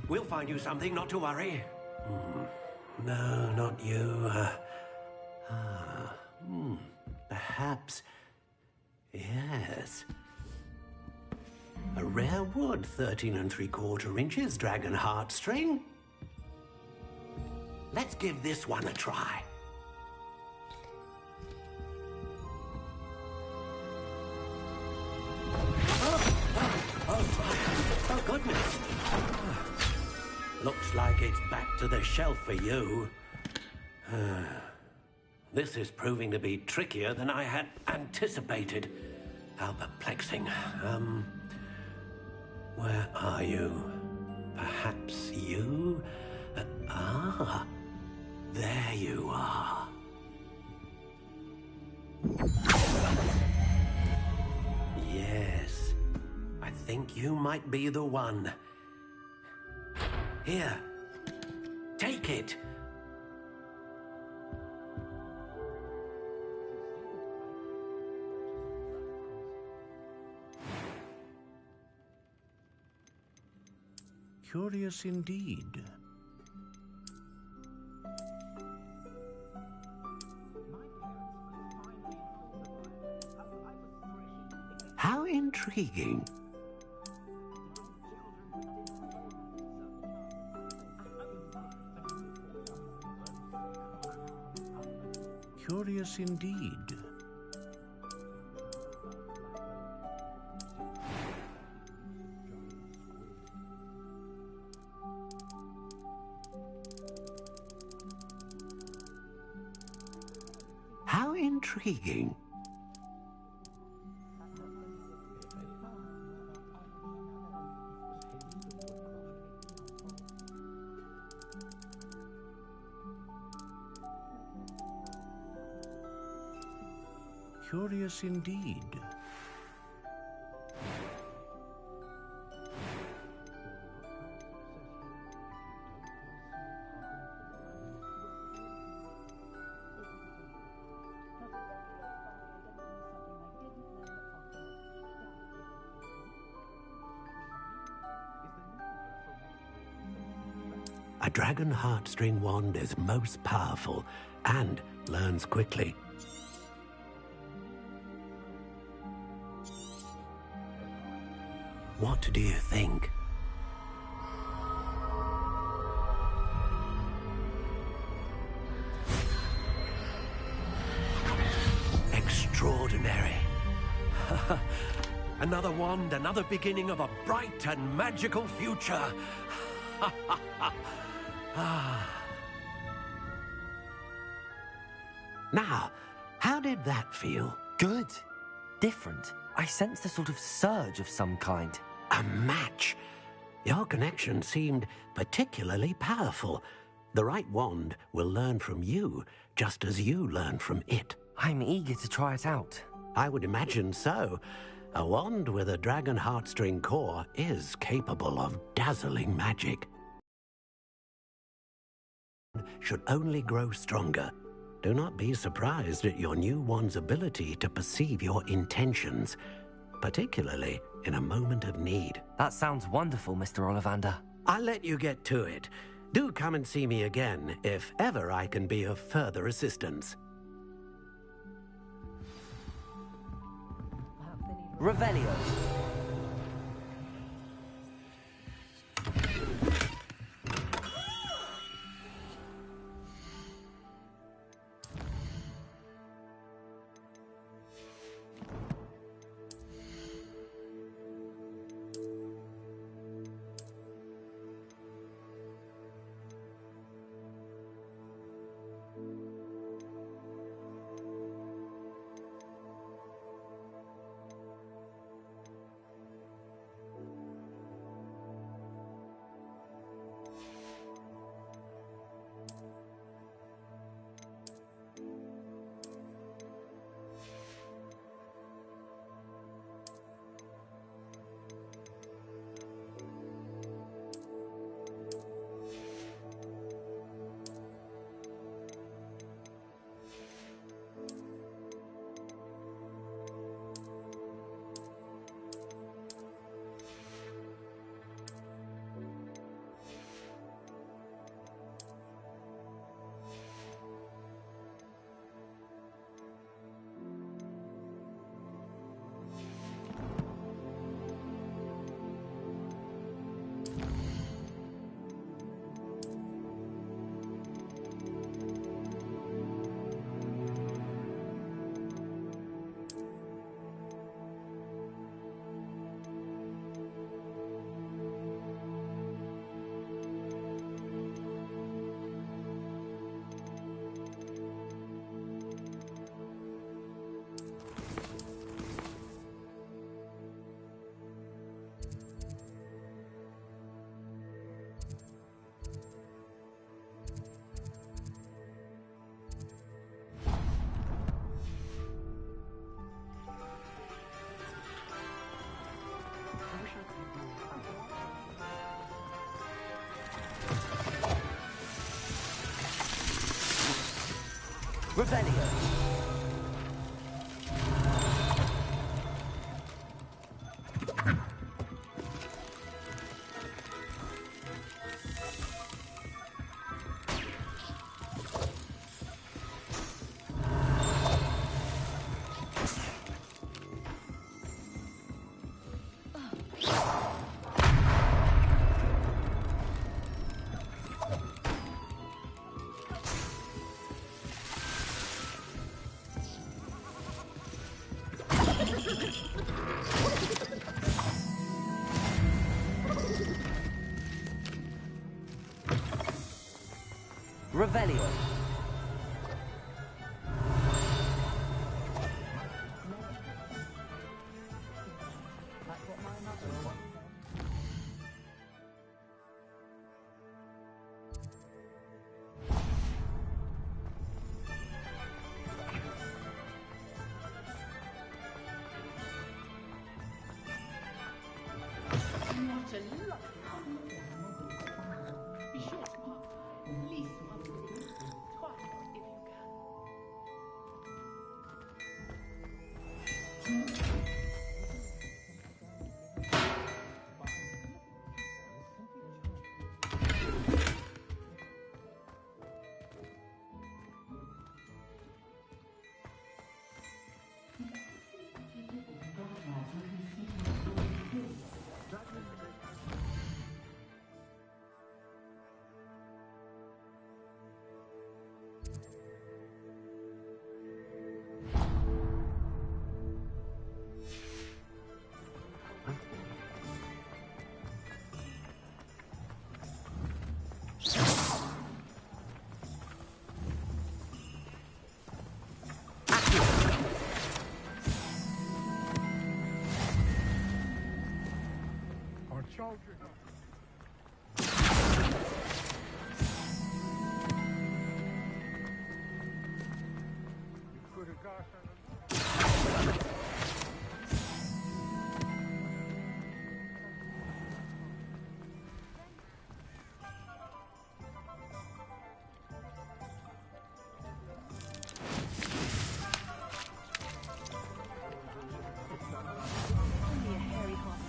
We'll find you something, not to worry. No, not you. Perhaps... Yes. A rare wood, 13 3/4 inches, dragon heartstring. Let's give this one a try. Oh, goodness. Looks like it's back to the shelf for you. This is proving to be trickier than I had anticipated. How perplexing. Where are you? Perhaps you? There you are. Yes. I think you might be the one. Here. Take it. Curious indeed. How intriguing. Curious indeed. How intriguing. curious indeed. A dragon heartstring wand is most powerful and learns quickly. What do you think? Extraordinary. Another wand, another beginning of a bright and magical future. Now, how did that feel? Good. Different. I sensed a sort of surge of some kind. A match. Your connection seemed particularly powerful. The right wand will learn from you, just as you learn from it. I'm eager to try it out. I would imagine so. A wand with a dragon heartstring core is capable of dazzling magic. Should only grow stronger. Do not be surprised at your new wand's ability to perceive your intentions, particularly in a moment of need. That sounds wonderful, Mr. Ollivander. I'll let you get to it. Do come and see me again if ever I can be of further assistance. Revelio. Revelio. Revelio. such a lovely Be sure to pop by at least once a week. Twice if you Children. You could have gotten Only a hairy hop.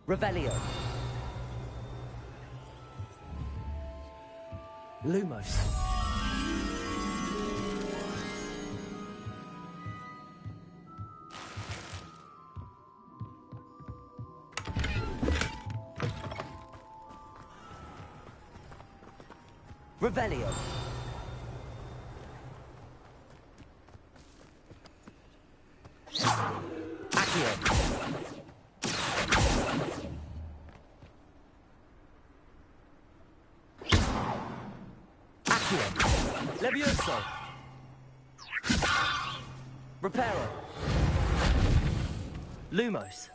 Revelio. Lumos. Revelio. Accio. Levioso. Reparo. Lumos.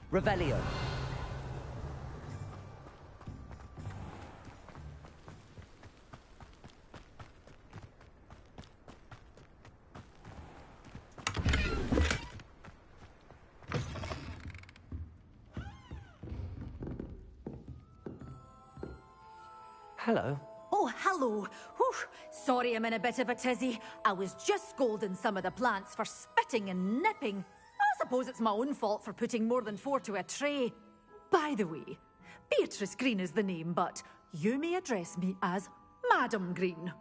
Revelio. Hello. Oh, hello. Whew. Sorry I'm in a bit of a tizzy. I was just scolding some of the plants for spitting and nipping. I suppose it's my own fault for putting more than 4 to a tray. By the way, Beatrice Green is the name, but you may address me as Madam Green.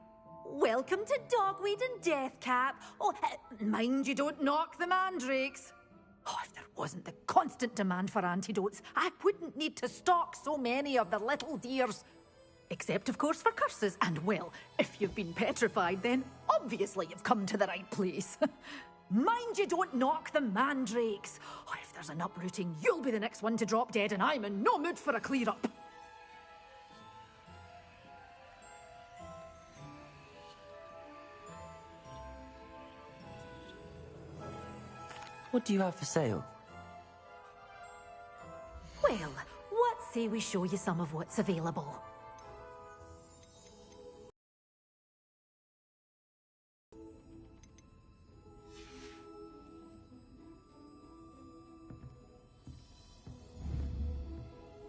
Welcome to Dogweed and Deathcap. Oh, mind you don't knock the mandrakes. Oh, if there wasn't the constant demand for antidotes, I wouldn't need to stock so many of the little dears. Except, of course, for curses. And, well, if you've been petrified, then obviously you've come to the right place. Mind you don't knock the mandrakes. Oh, if there's an uprooting, you'll be the next one to drop dead, and I'm in no mood for a clear-up. What do you have for sale? Well, what say we show you some of what's available?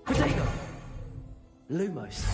Potato! Lumos.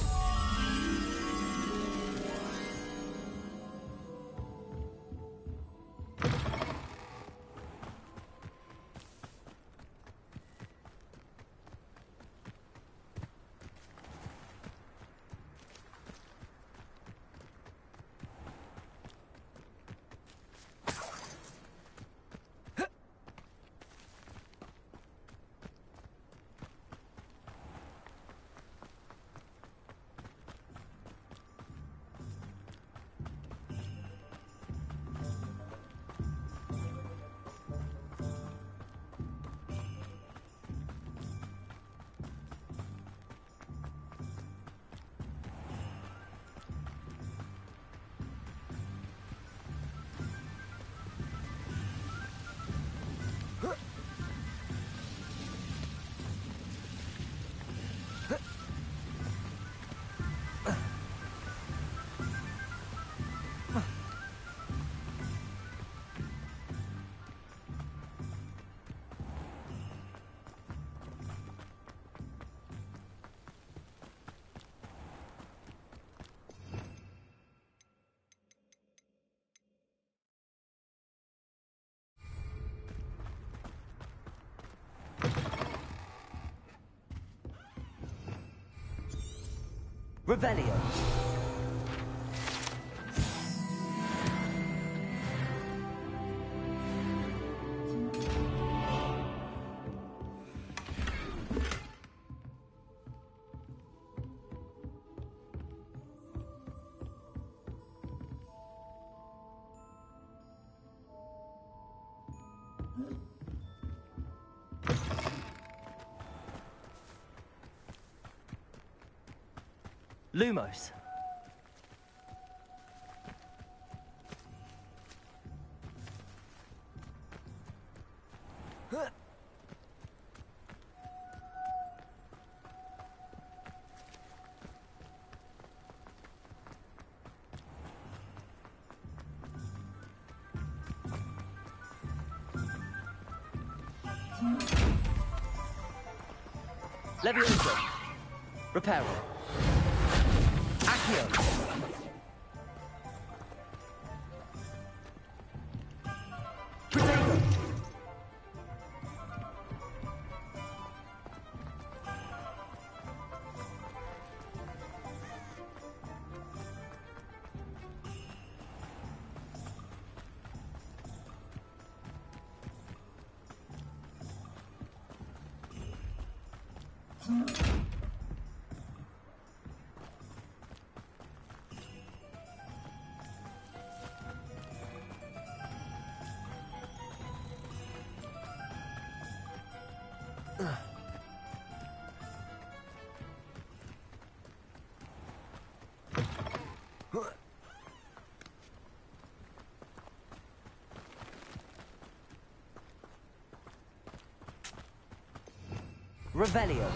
Revelio. Lumos. Levioso. Reparo. Accio. Potato. Revelio.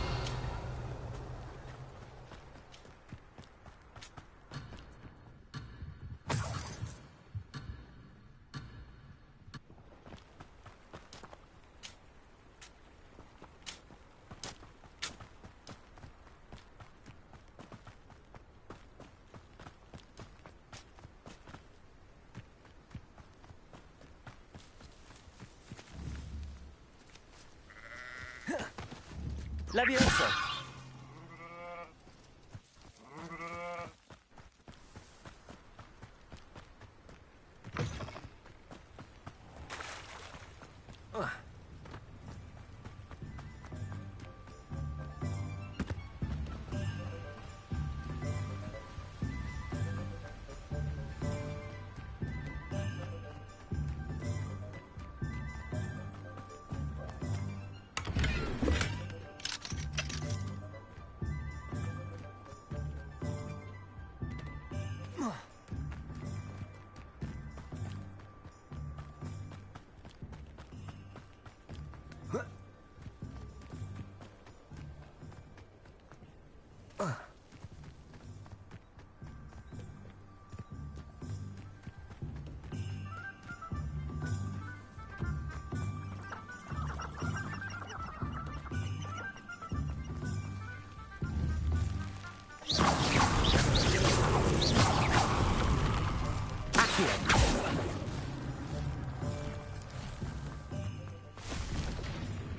Levioso.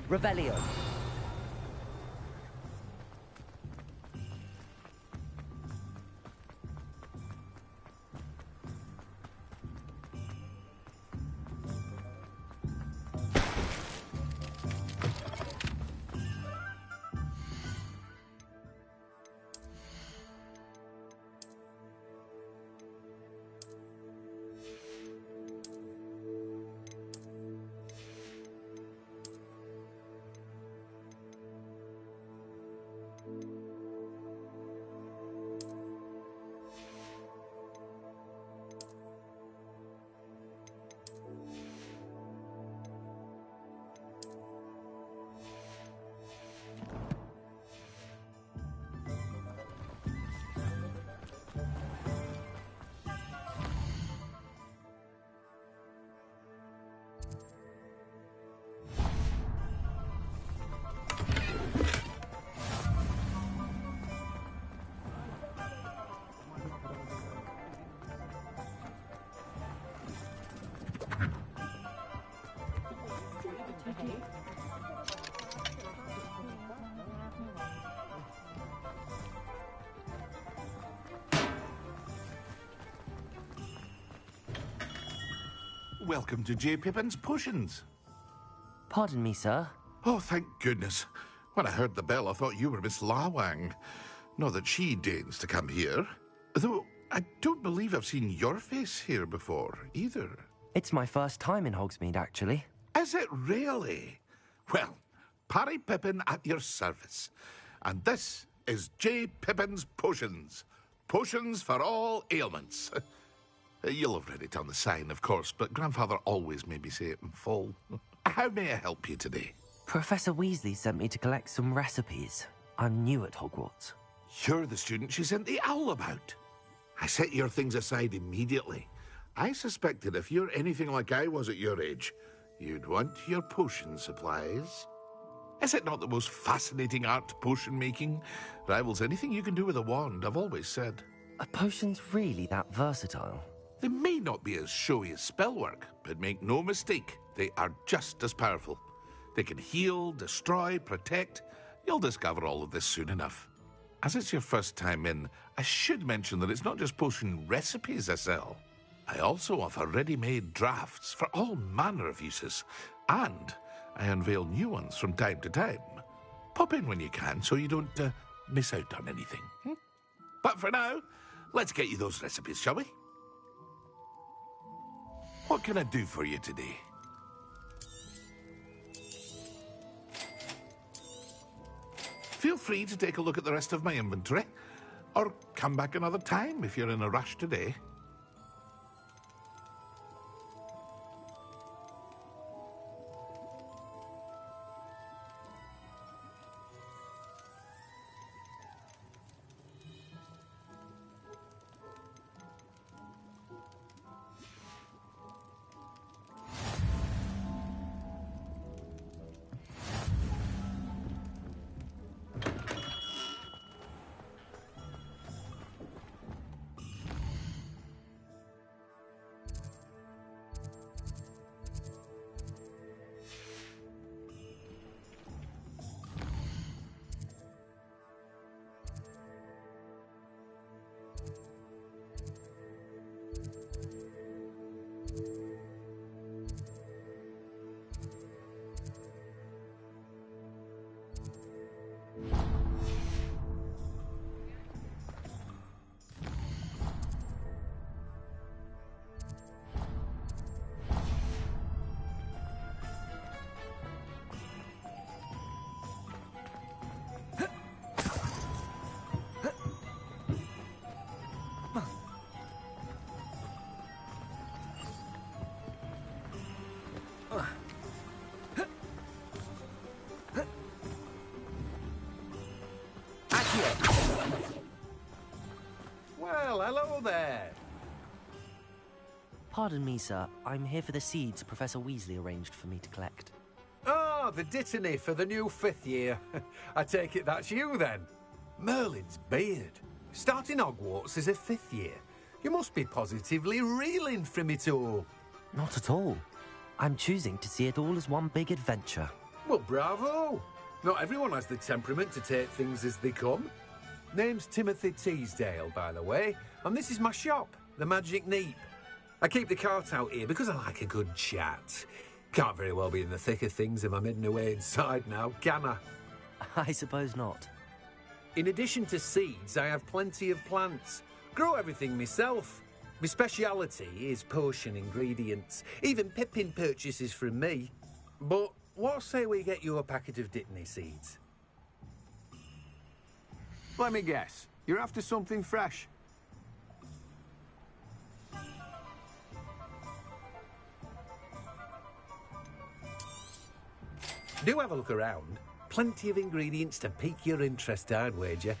Revelio. Welcome to J. Pippin's Potions. Pardon me, sir. Oh, thank goodness. When I heard the bell, I thought you were Miss Lawang. Not that she deigns to come here. Though I don't believe I've seen your face here before, either. It's my first time in Hogsmeade, actually. Is it really? Well, Parry Pippin at your service. And this is J. Pippin's Potions. Potions for all ailments. You'll have read it on the sign, of course, but Grandfather always made me say it in full. How may I help you today? Professor Weasley sent me to collect some recipes. I'm new at Hogwarts. You're the student she sent the owl about. I set your things aside immediately. I suspected if you're anything like I was at your age, you'd want your potion supplies. Is it not the most fascinating art, potion making? Rivals anything you can do with a wand, I've always said. Are potions really that versatile? They may not be as showy as spellwork, but make no mistake, they are just as powerful. They can heal, destroy, protect. You'll discover all of this soon enough. As it's your first time in, I should mention that it's not just potion recipes I sell. I also offer ready-made drafts for all manner of uses, and I unveil new ones from time to time. Pop in when you can so you don't miss out on anything. But for now, let's get you those recipes, shall we? What can I do for you today? Feel free to take a look at the rest of my inventory, or come back another time if you're in a rush today. Well, hello there. Pardon me, sir. I'm here for the seeds Professor Weasley arranged for me to collect. Oh, the dittany for the new 5th year. I take it that's you, then. Merlin's beard. Starting Hogwarts as a 5th year. You must be positively reeling from it all. Not at all. I'm choosing to see it all as one big adventure. Well, bravo! Not everyone has the temperament to take things as they come. Name's Timothy Teasdale, by the way, and this is my shop, the Magic Neep. I keep the cart out here because I like a good chat. Can't very well be in the thick of things if I'm hidden away inside now, can I? I suppose not. In addition to seeds, I have plenty of plants. Grow everything myself. My speciality is potion ingredients. Even Pippin purchases from me. But what say we get you a packet of Dittany seeds? Let me guess. You're after something fresh. Do have a look around. Plenty of ingredients to pique your interest, I'd wager.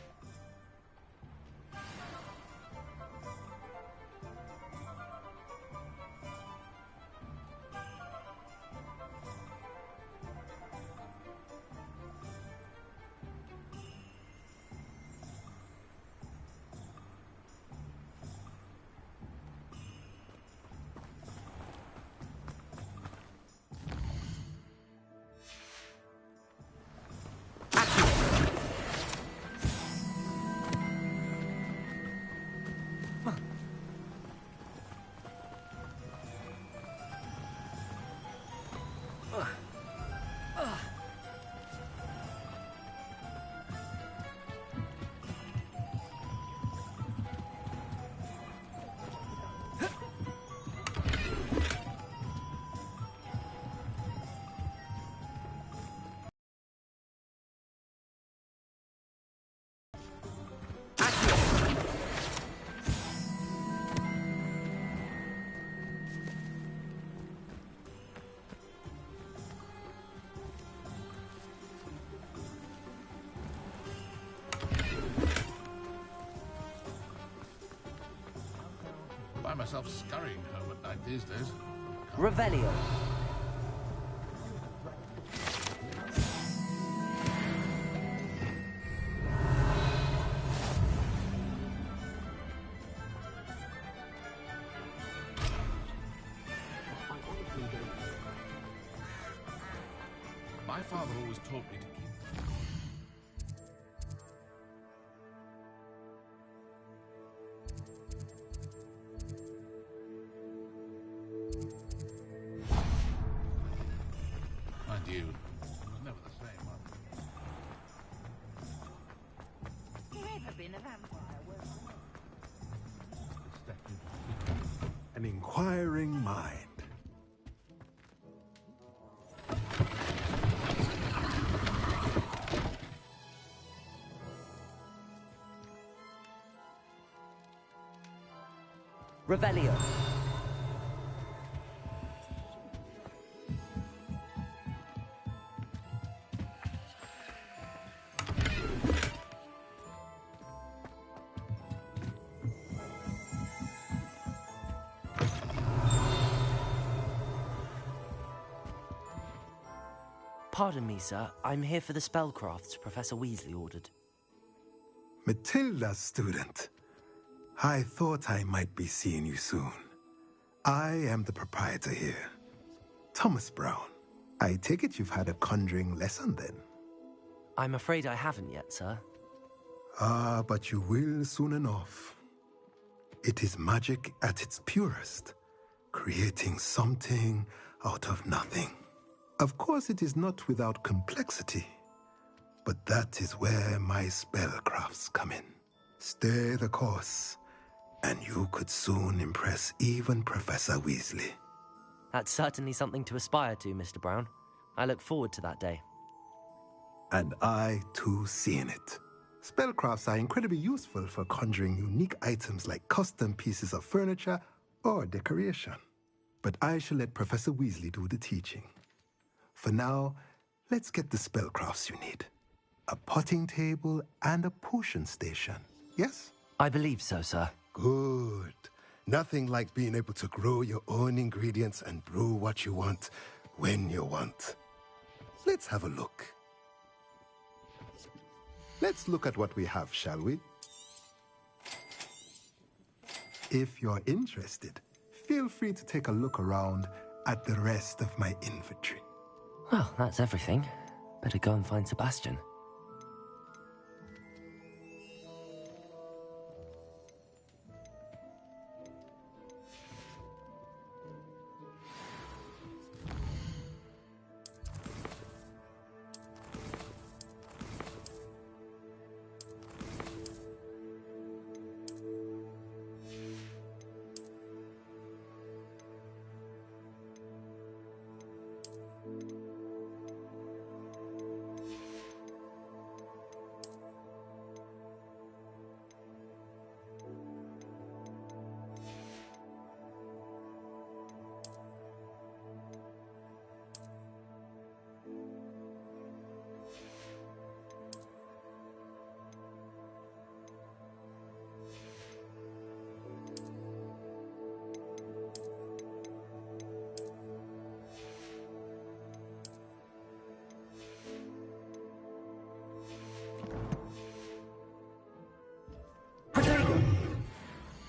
Find myself scurrying home at night these days. Revelio. My father always taught me to keep... Mind you, it was never the same, You ever been a vampire? An inquiring mind. Revelio. Pardon me, sir. I'm here for the spellcrafts Professor Weasley ordered. Matilda's student. I thought I might be seeing you soon. I am the proprietor here, Thomas Brown. I take it you've had a conjuring lesson then? I'm afraid I haven't yet, sir. Ah, but you will soon enough. It is magic at its purest, creating something out of nothing. Of course, it is not without complexity, but that is where my spellcrafts come in. Stay the course, and you could soon impress even Professor Weasley. That's certainly something to aspire to, Mr. Brown. I look forward to that day. And I, too, seeing it. Spellcrafts are incredibly useful for conjuring unique items like custom pieces of furniture or decoration. But I shall let Professor Weasley do the teaching. For now, let's get the spellcrafts you need. A potting table and a potion station, yes? I believe so, sir. Good. Nothing like being able to grow your own ingredients and brew what you want when you want. Let's have a look. Let's look at what we have, shall we? If you're interested, feel free to take a look around at the rest of my inventory. Well, that's everything. Better go and find Sebastian.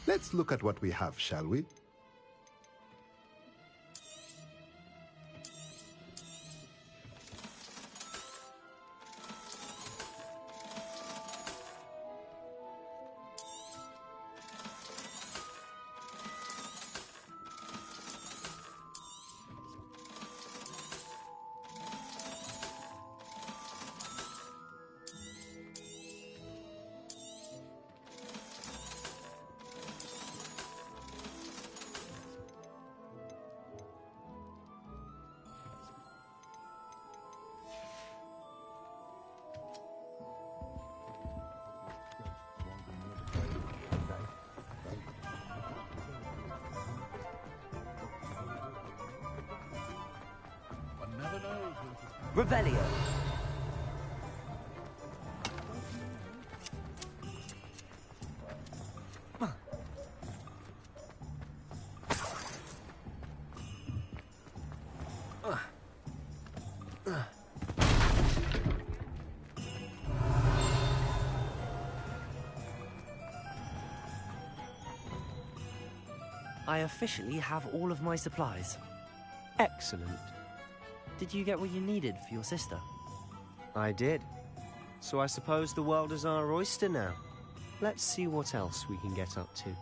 Let's look at what we have, shall we? Revelio. I officially have all of my supplies. Excellent. Did you get what you needed for your sister? I did. So I suppose the world is our oyster now. Let's see what else we can get up to.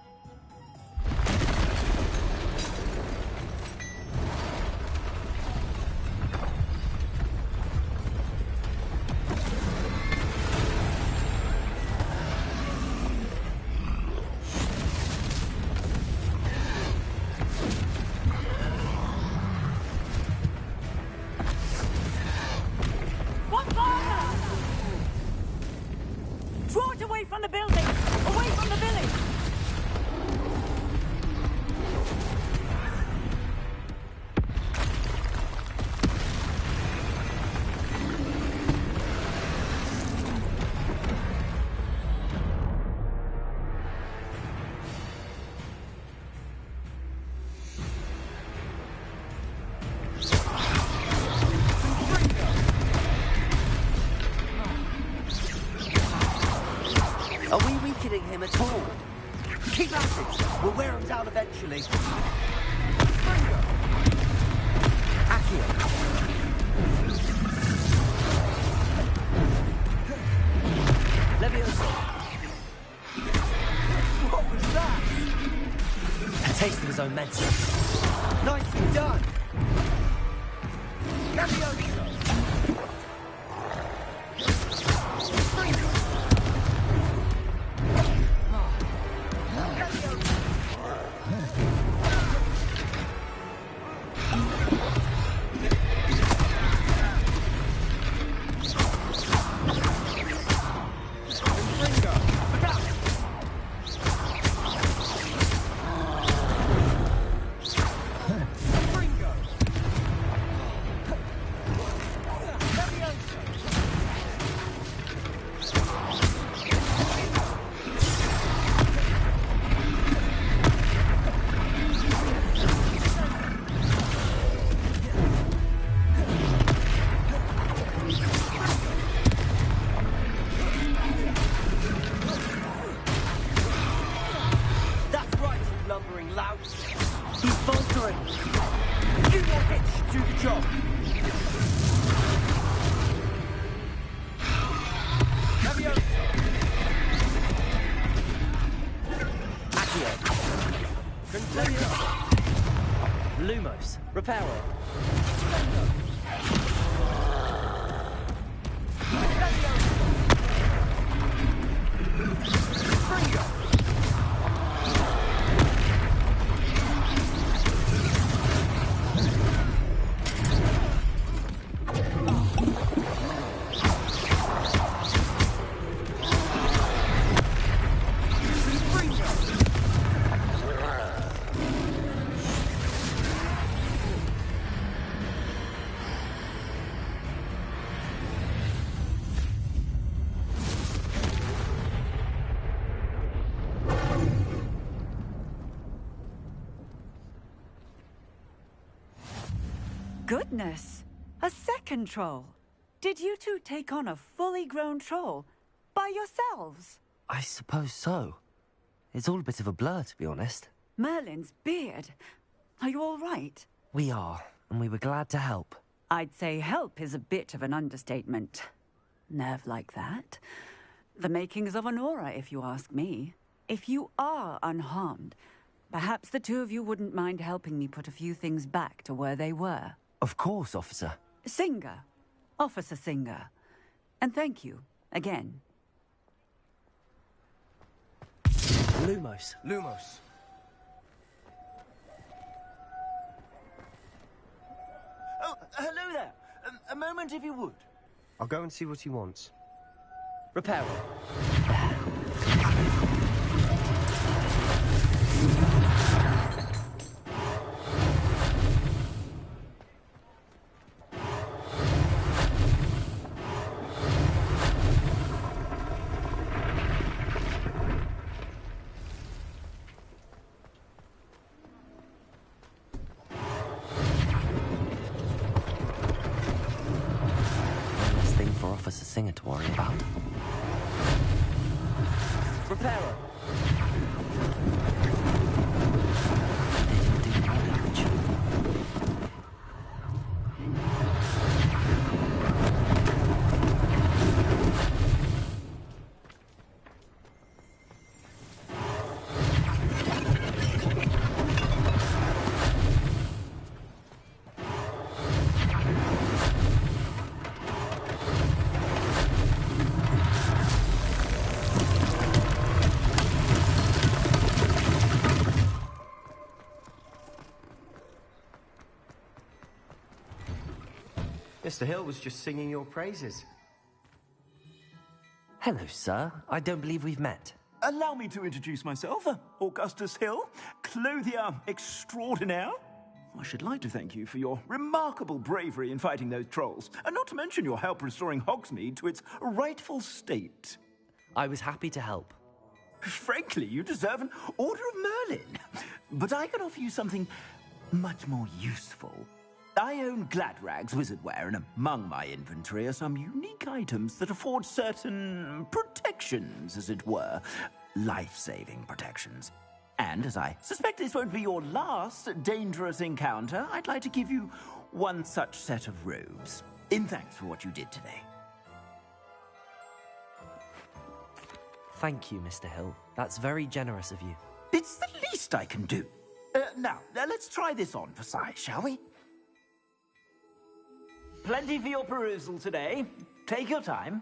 Him at all. Keep at it! We'll wear him down eventually. Accio. Leviosa. What was that? A taste of his own medicine. Nicely done. Leviosa. Sorry. Few more hits should do the job. Lumos, Reparo. Goodness! A second troll. Did you two take on a fully grown troll by yourselves? I suppose so. It's all a bit of a blur, to be honest. Merlin's beard. Are you all right? We are, and we were glad to help. I'd say help is a bit of an understatement. Nerve like that. The makings of an aura, if you ask me. If you are unharmed, perhaps the two of you wouldn't mind helping me put a few things back to where they were. Of course, officer. Singer. Officer Singer. And thank you, again. Lumos. Lumos. Oh, hello there. A moment, if you would. I'll go and see what he wants. Reparo. Officer Singer to worry about. Reparo. They didn't do more damage. Mr. Hill was just singing your praises. Hello, sir. I don't believe we've met. Allow me to introduce myself, Augustus Hill, clothier extraordinaire. I should like to thank you for your remarkable bravery in fighting those trolls, and not to mention your help restoring Hogsmeade to its rightful state. I was happy to help. Frankly, you deserve an Order of Merlin. But I can offer you something much more useful. I own Gladrag's wizardware, and among my inventory are some unique items that afford certain protections, as it were. Life-saving protections. And as I suspect this won't be your last dangerous encounter, I'd like to give you one such set of robes, in thanks for what you did today. Thank you, Mr. Hill. That's very generous of you. It's the least I can do. Now, let's try this on for size, shall we? Plenty for your perusal today. Take your time.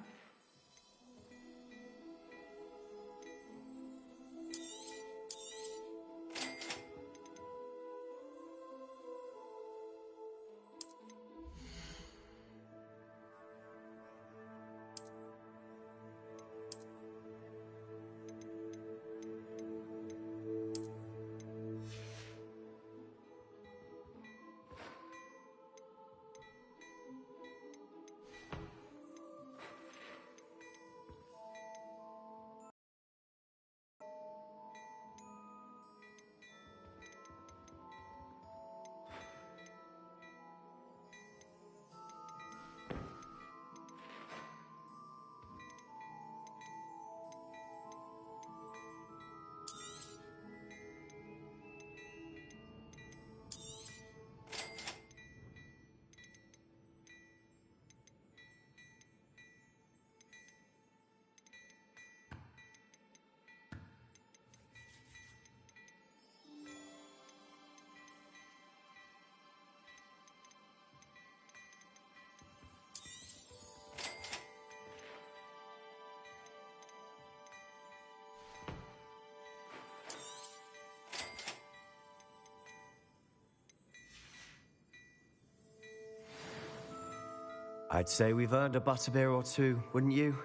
I'd say we've earned a butterbeer or two, wouldn't you?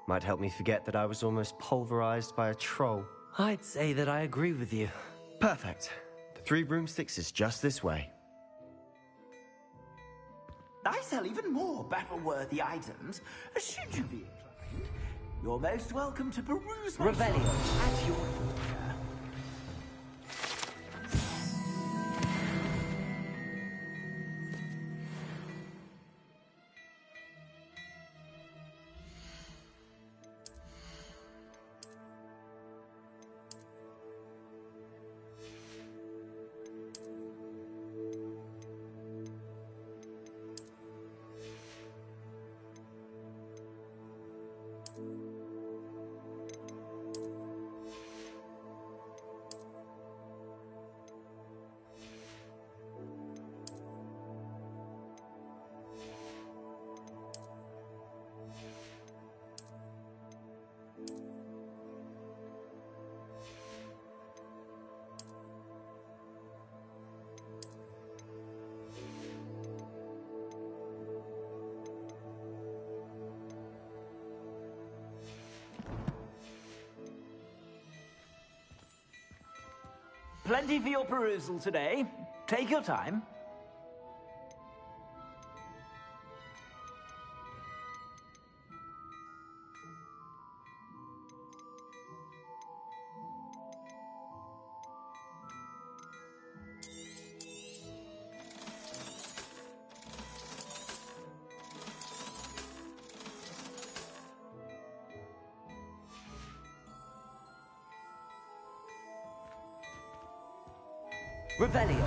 Might help me forget that I was almost pulverized by a troll. I'd say that I agree with you. Perfect. The 3 broomsticks is just this way. I sell even more battle-worthy items. Should you be inclined, you're most welcome to peruse my Revelio. shop at your leisure. Plenty for your perusal today. Take your time. Revelio.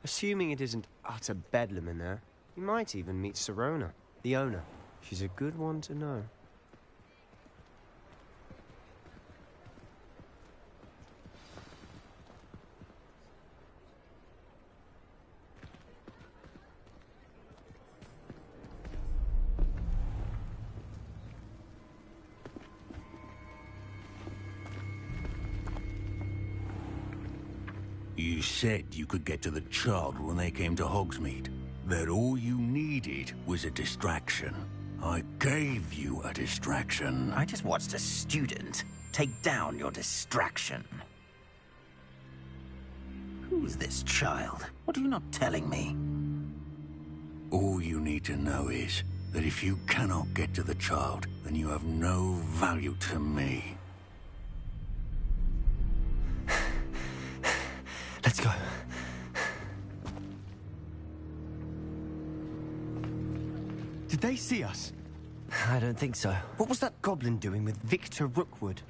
Assuming it isn't utter bedlam in there, you might even meet Sirona, the owner. She's a good one to know. You said you could get to the child when they came to Hogsmeade. That all you needed was a distraction. I gave you a distraction. I just watched a student take down your distraction. Who's this child? What are you not telling me? All you need to know is that if you cannot get to the child, then you have no value to me. Let's go. Did they see us? I don't think so. What was that goblin doing with Victor Rookwood?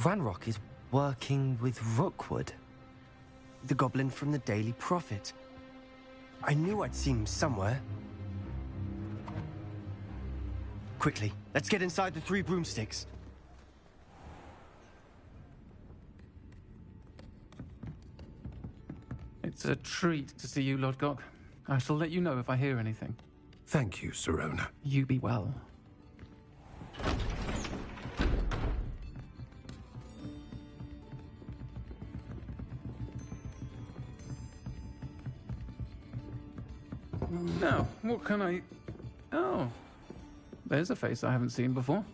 Ranrock is working with Rookwood. The goblin from the Daily Prophet. I knew I'd seen him somewhere. Quickly, let's get inside the 3 broomsticks. It's a treat to see you, Lodgok. I shall let you know if I hear anything. Thank you, Sirona. You be well. Now, what can I... Oh, there's a face I haven't seen before.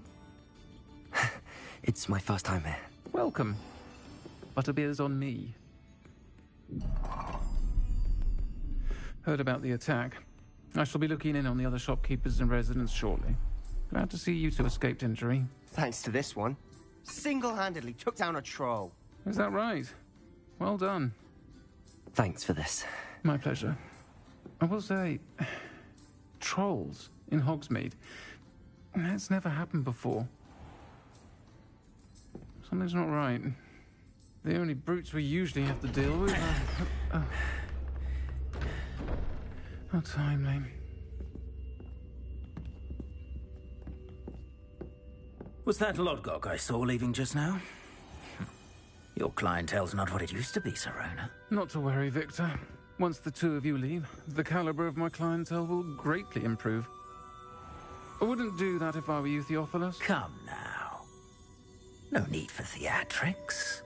It's my first time here. Welcome. Butterbeer's on me. Heard about the attack. I shall be looking in on the other shopkeepers and residents shortly. Glad to see you two escaped injury. Thanks to this one. Single-handedly took down a troll. Is that right? Well done. Thanks for this. My pleasure. I will say, trolls in Hogsmeade. That's never happened before. Something's not right. The only brutes we usually have to deal with are... How timely. Was that Lodgok I saw leaving just now? Your clientele's not what it used to be, Serona. Not to worry, Victor. Once the two of you leave, the caliber of my clientele will greatly improve. I wouldn't do that if I were you, Theophilus. Come now. No need for theatrics.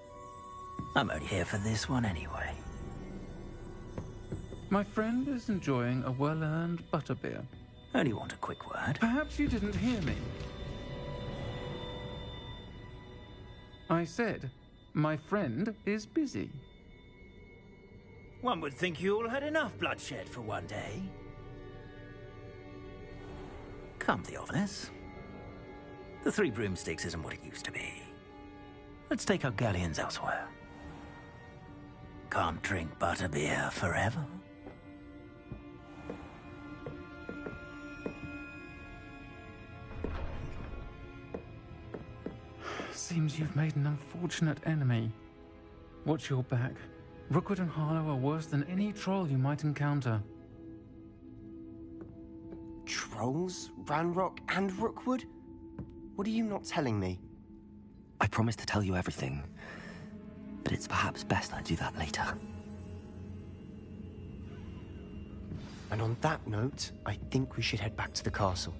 I'm only here for this one anyway. My friend is enjoying a well-earned butterbeer. Only want a quick word. Perhaps you didn't hear me. I said, my friend is busy. One would think you all had enough bloodshed for one day. Come, Theophilus. The Three Broomsticks isn't what it used to be. Let's take our galleons elsewhere. Can't drink butterbeer forever. Seems you've made an unfortunate enemy. Watch your back. Rookwood and Harlow are worse than any troll you might encounter. Trolls? Ranrock and Rookwood? What are you not telling me? I promised to tell you everything, but it's perhaps best I do that later. And on that note, I think we should head back to the castle.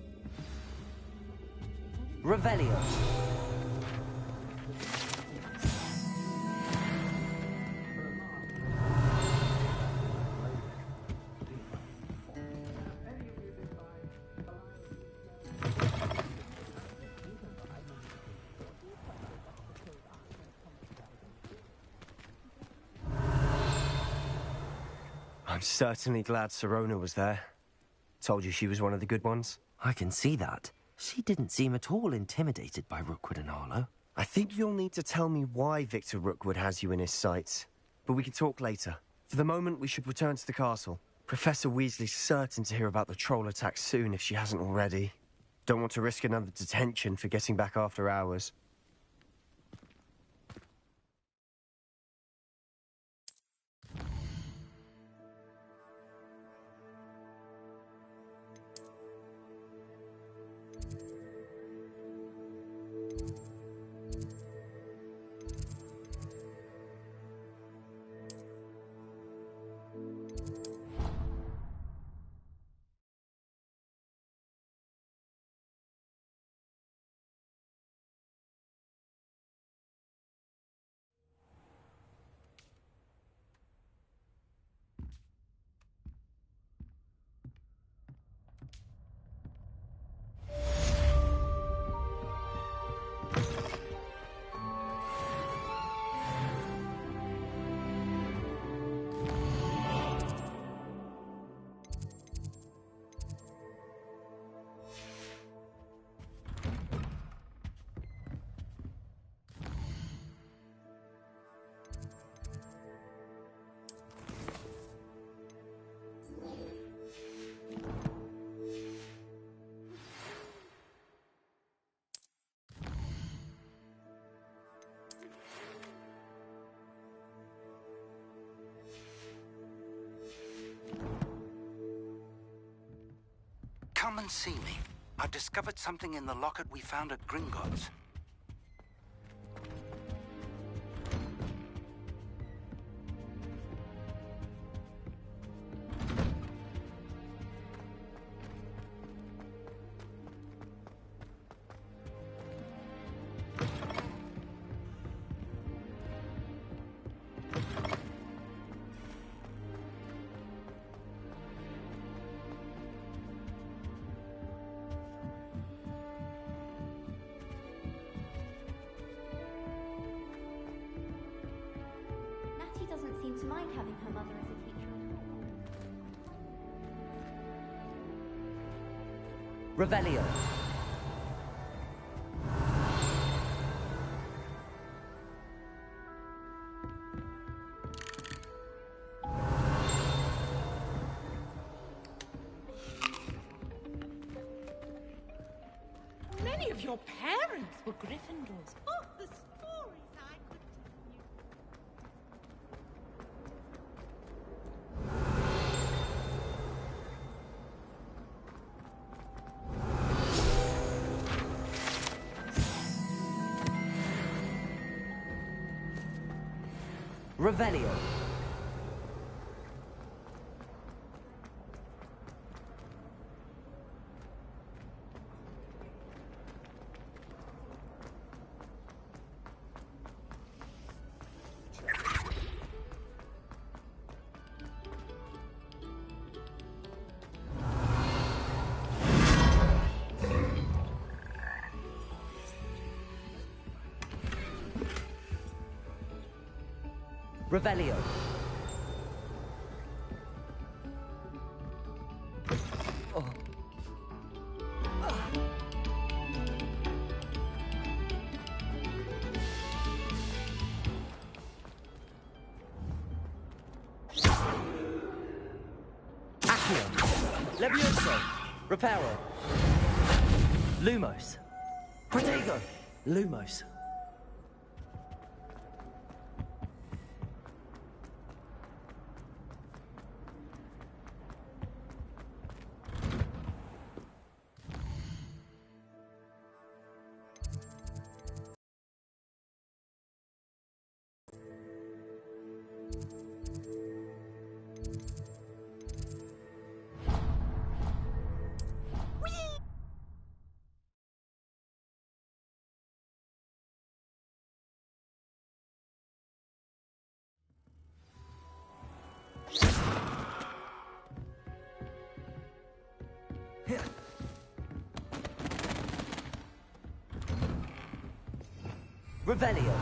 Revelio. I'm certainly glad Serona was there. Told you she was one of the good ones. I can see that. She didn't seem at all intimidated by Rookwood and Harlow. I think you'll need to tell me why Victor Rookwood has you in his sights. But we can talk later. For the moment, we should return to the castle. Professor Weasley's certain to hear about the troll attack soon if she hasn't already. Don't want to risk another detention for getting back after hours. Come and see me. I've discovered something in the locket we found at Gringotts. Natty doesn't seem to mind having her mother as a teacher at all. Revelio. Many of your parents were Gryffindors. Oh, the stories I could Revelio. Revelio. Oh. Accio. Levioso. Reparo. Lumos. Protego. Lumos. Revelio.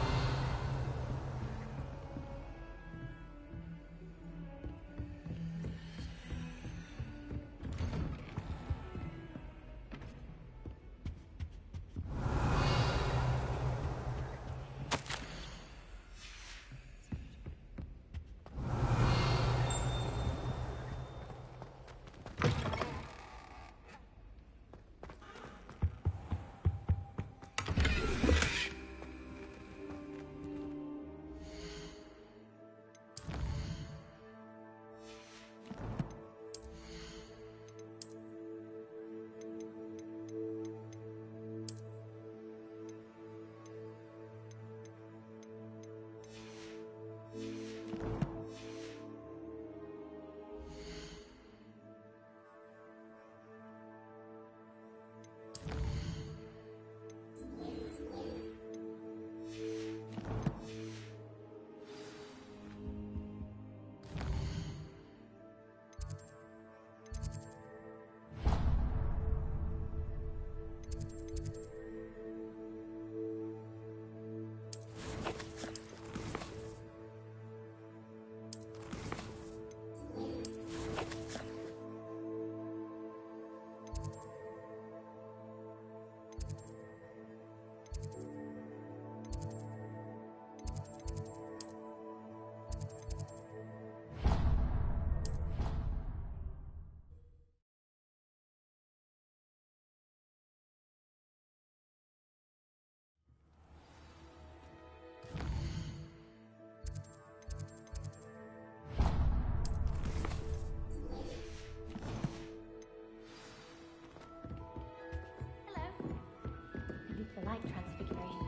The light transfiguration.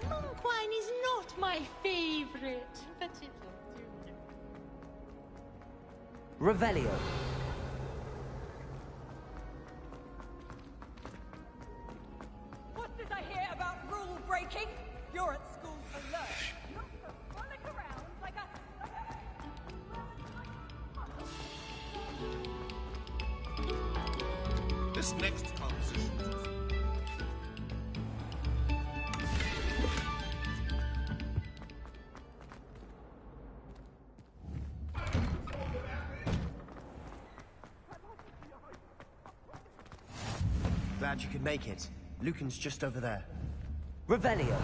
Monk wine is not my favorite, but it'll do. Revelio. What did I hear about rule breaking? You're at school to learn, not to frolic around like a... This next composition. Glad you could make it. Lucan's just over there. Revelio.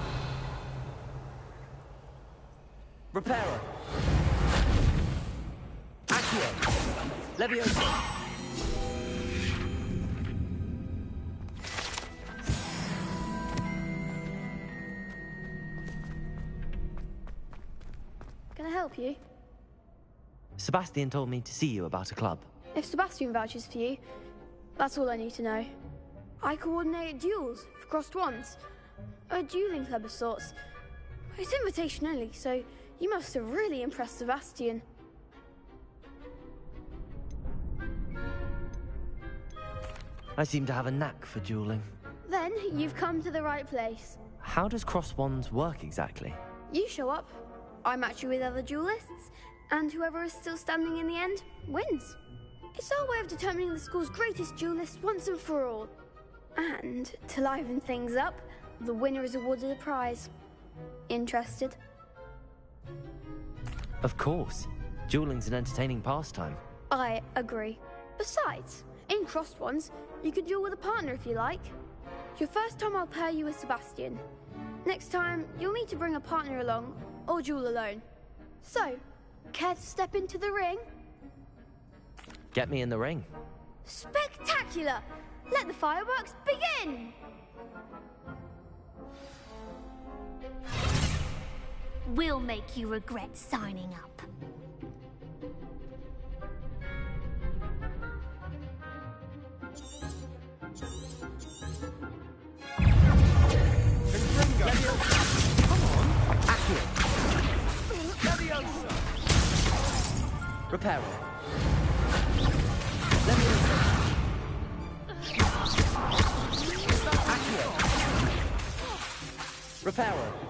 Reparo. Accio. Levioso. Can I help you? Sebastian told me to see you about a club. If Sebastian vouches for you, that's all I need to know. I coordinate duels for crossed wands. A dueling club of sorts. It's invitation only, so you must have really impressed Sebastian. I seem to have a knack for dueling. Then you've come to the right place. How does cross wands work exactly? You show up, I match you with other duelists, and whoever is still standing in the end wins. It's our way of determining the school's greatest duelist once and for all. And to liven things up, the winner is awarded a prize. Interested? Of course. Dueling's an entertaining pastime. I agree. Besides, in crossed ones, you can duel with a partner if you like. Your first time I'll pair you with Sebastian. Next time, you'll need to bring a partner along, or duel alone. So, care to step into the ring? Get me in the ring. Spectacular! Let the fireworks begin! We'll make you regret signing up. Reparo. Reparo.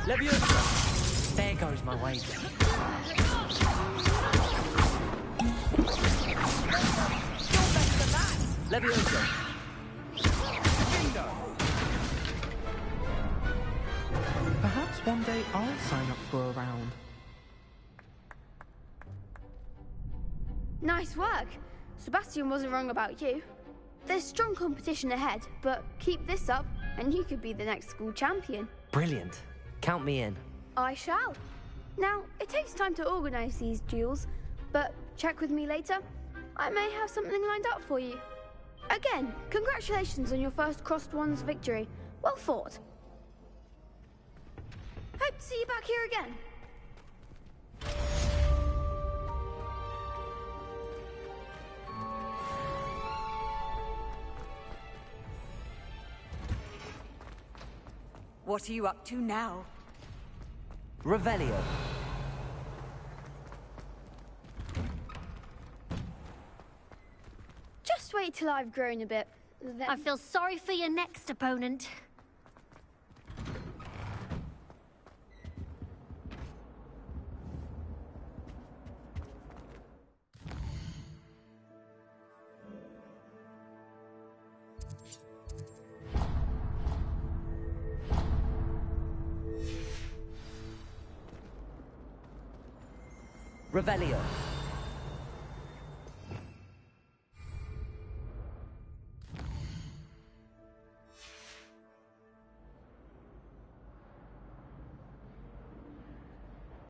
Leviosa. There goes my wager. Leviosa. Perhaps one day I'll sign up for a round. Nice work. Sebastian wasn't wrong about you. There's strong competition ahead, but keep this up and you could be the next school champion. Brilliant. Count me in. I shall. Now, it takes time to organise these duels, but check with me later. I may have something lined up for you. Again, congratulations on your first Crossed Wands victory. Well fought. Hope to see you back here again. What are you up to now? Revelio. Just wait till I've grown a bit. Then... I feel sorry for your next opponent. Revelio.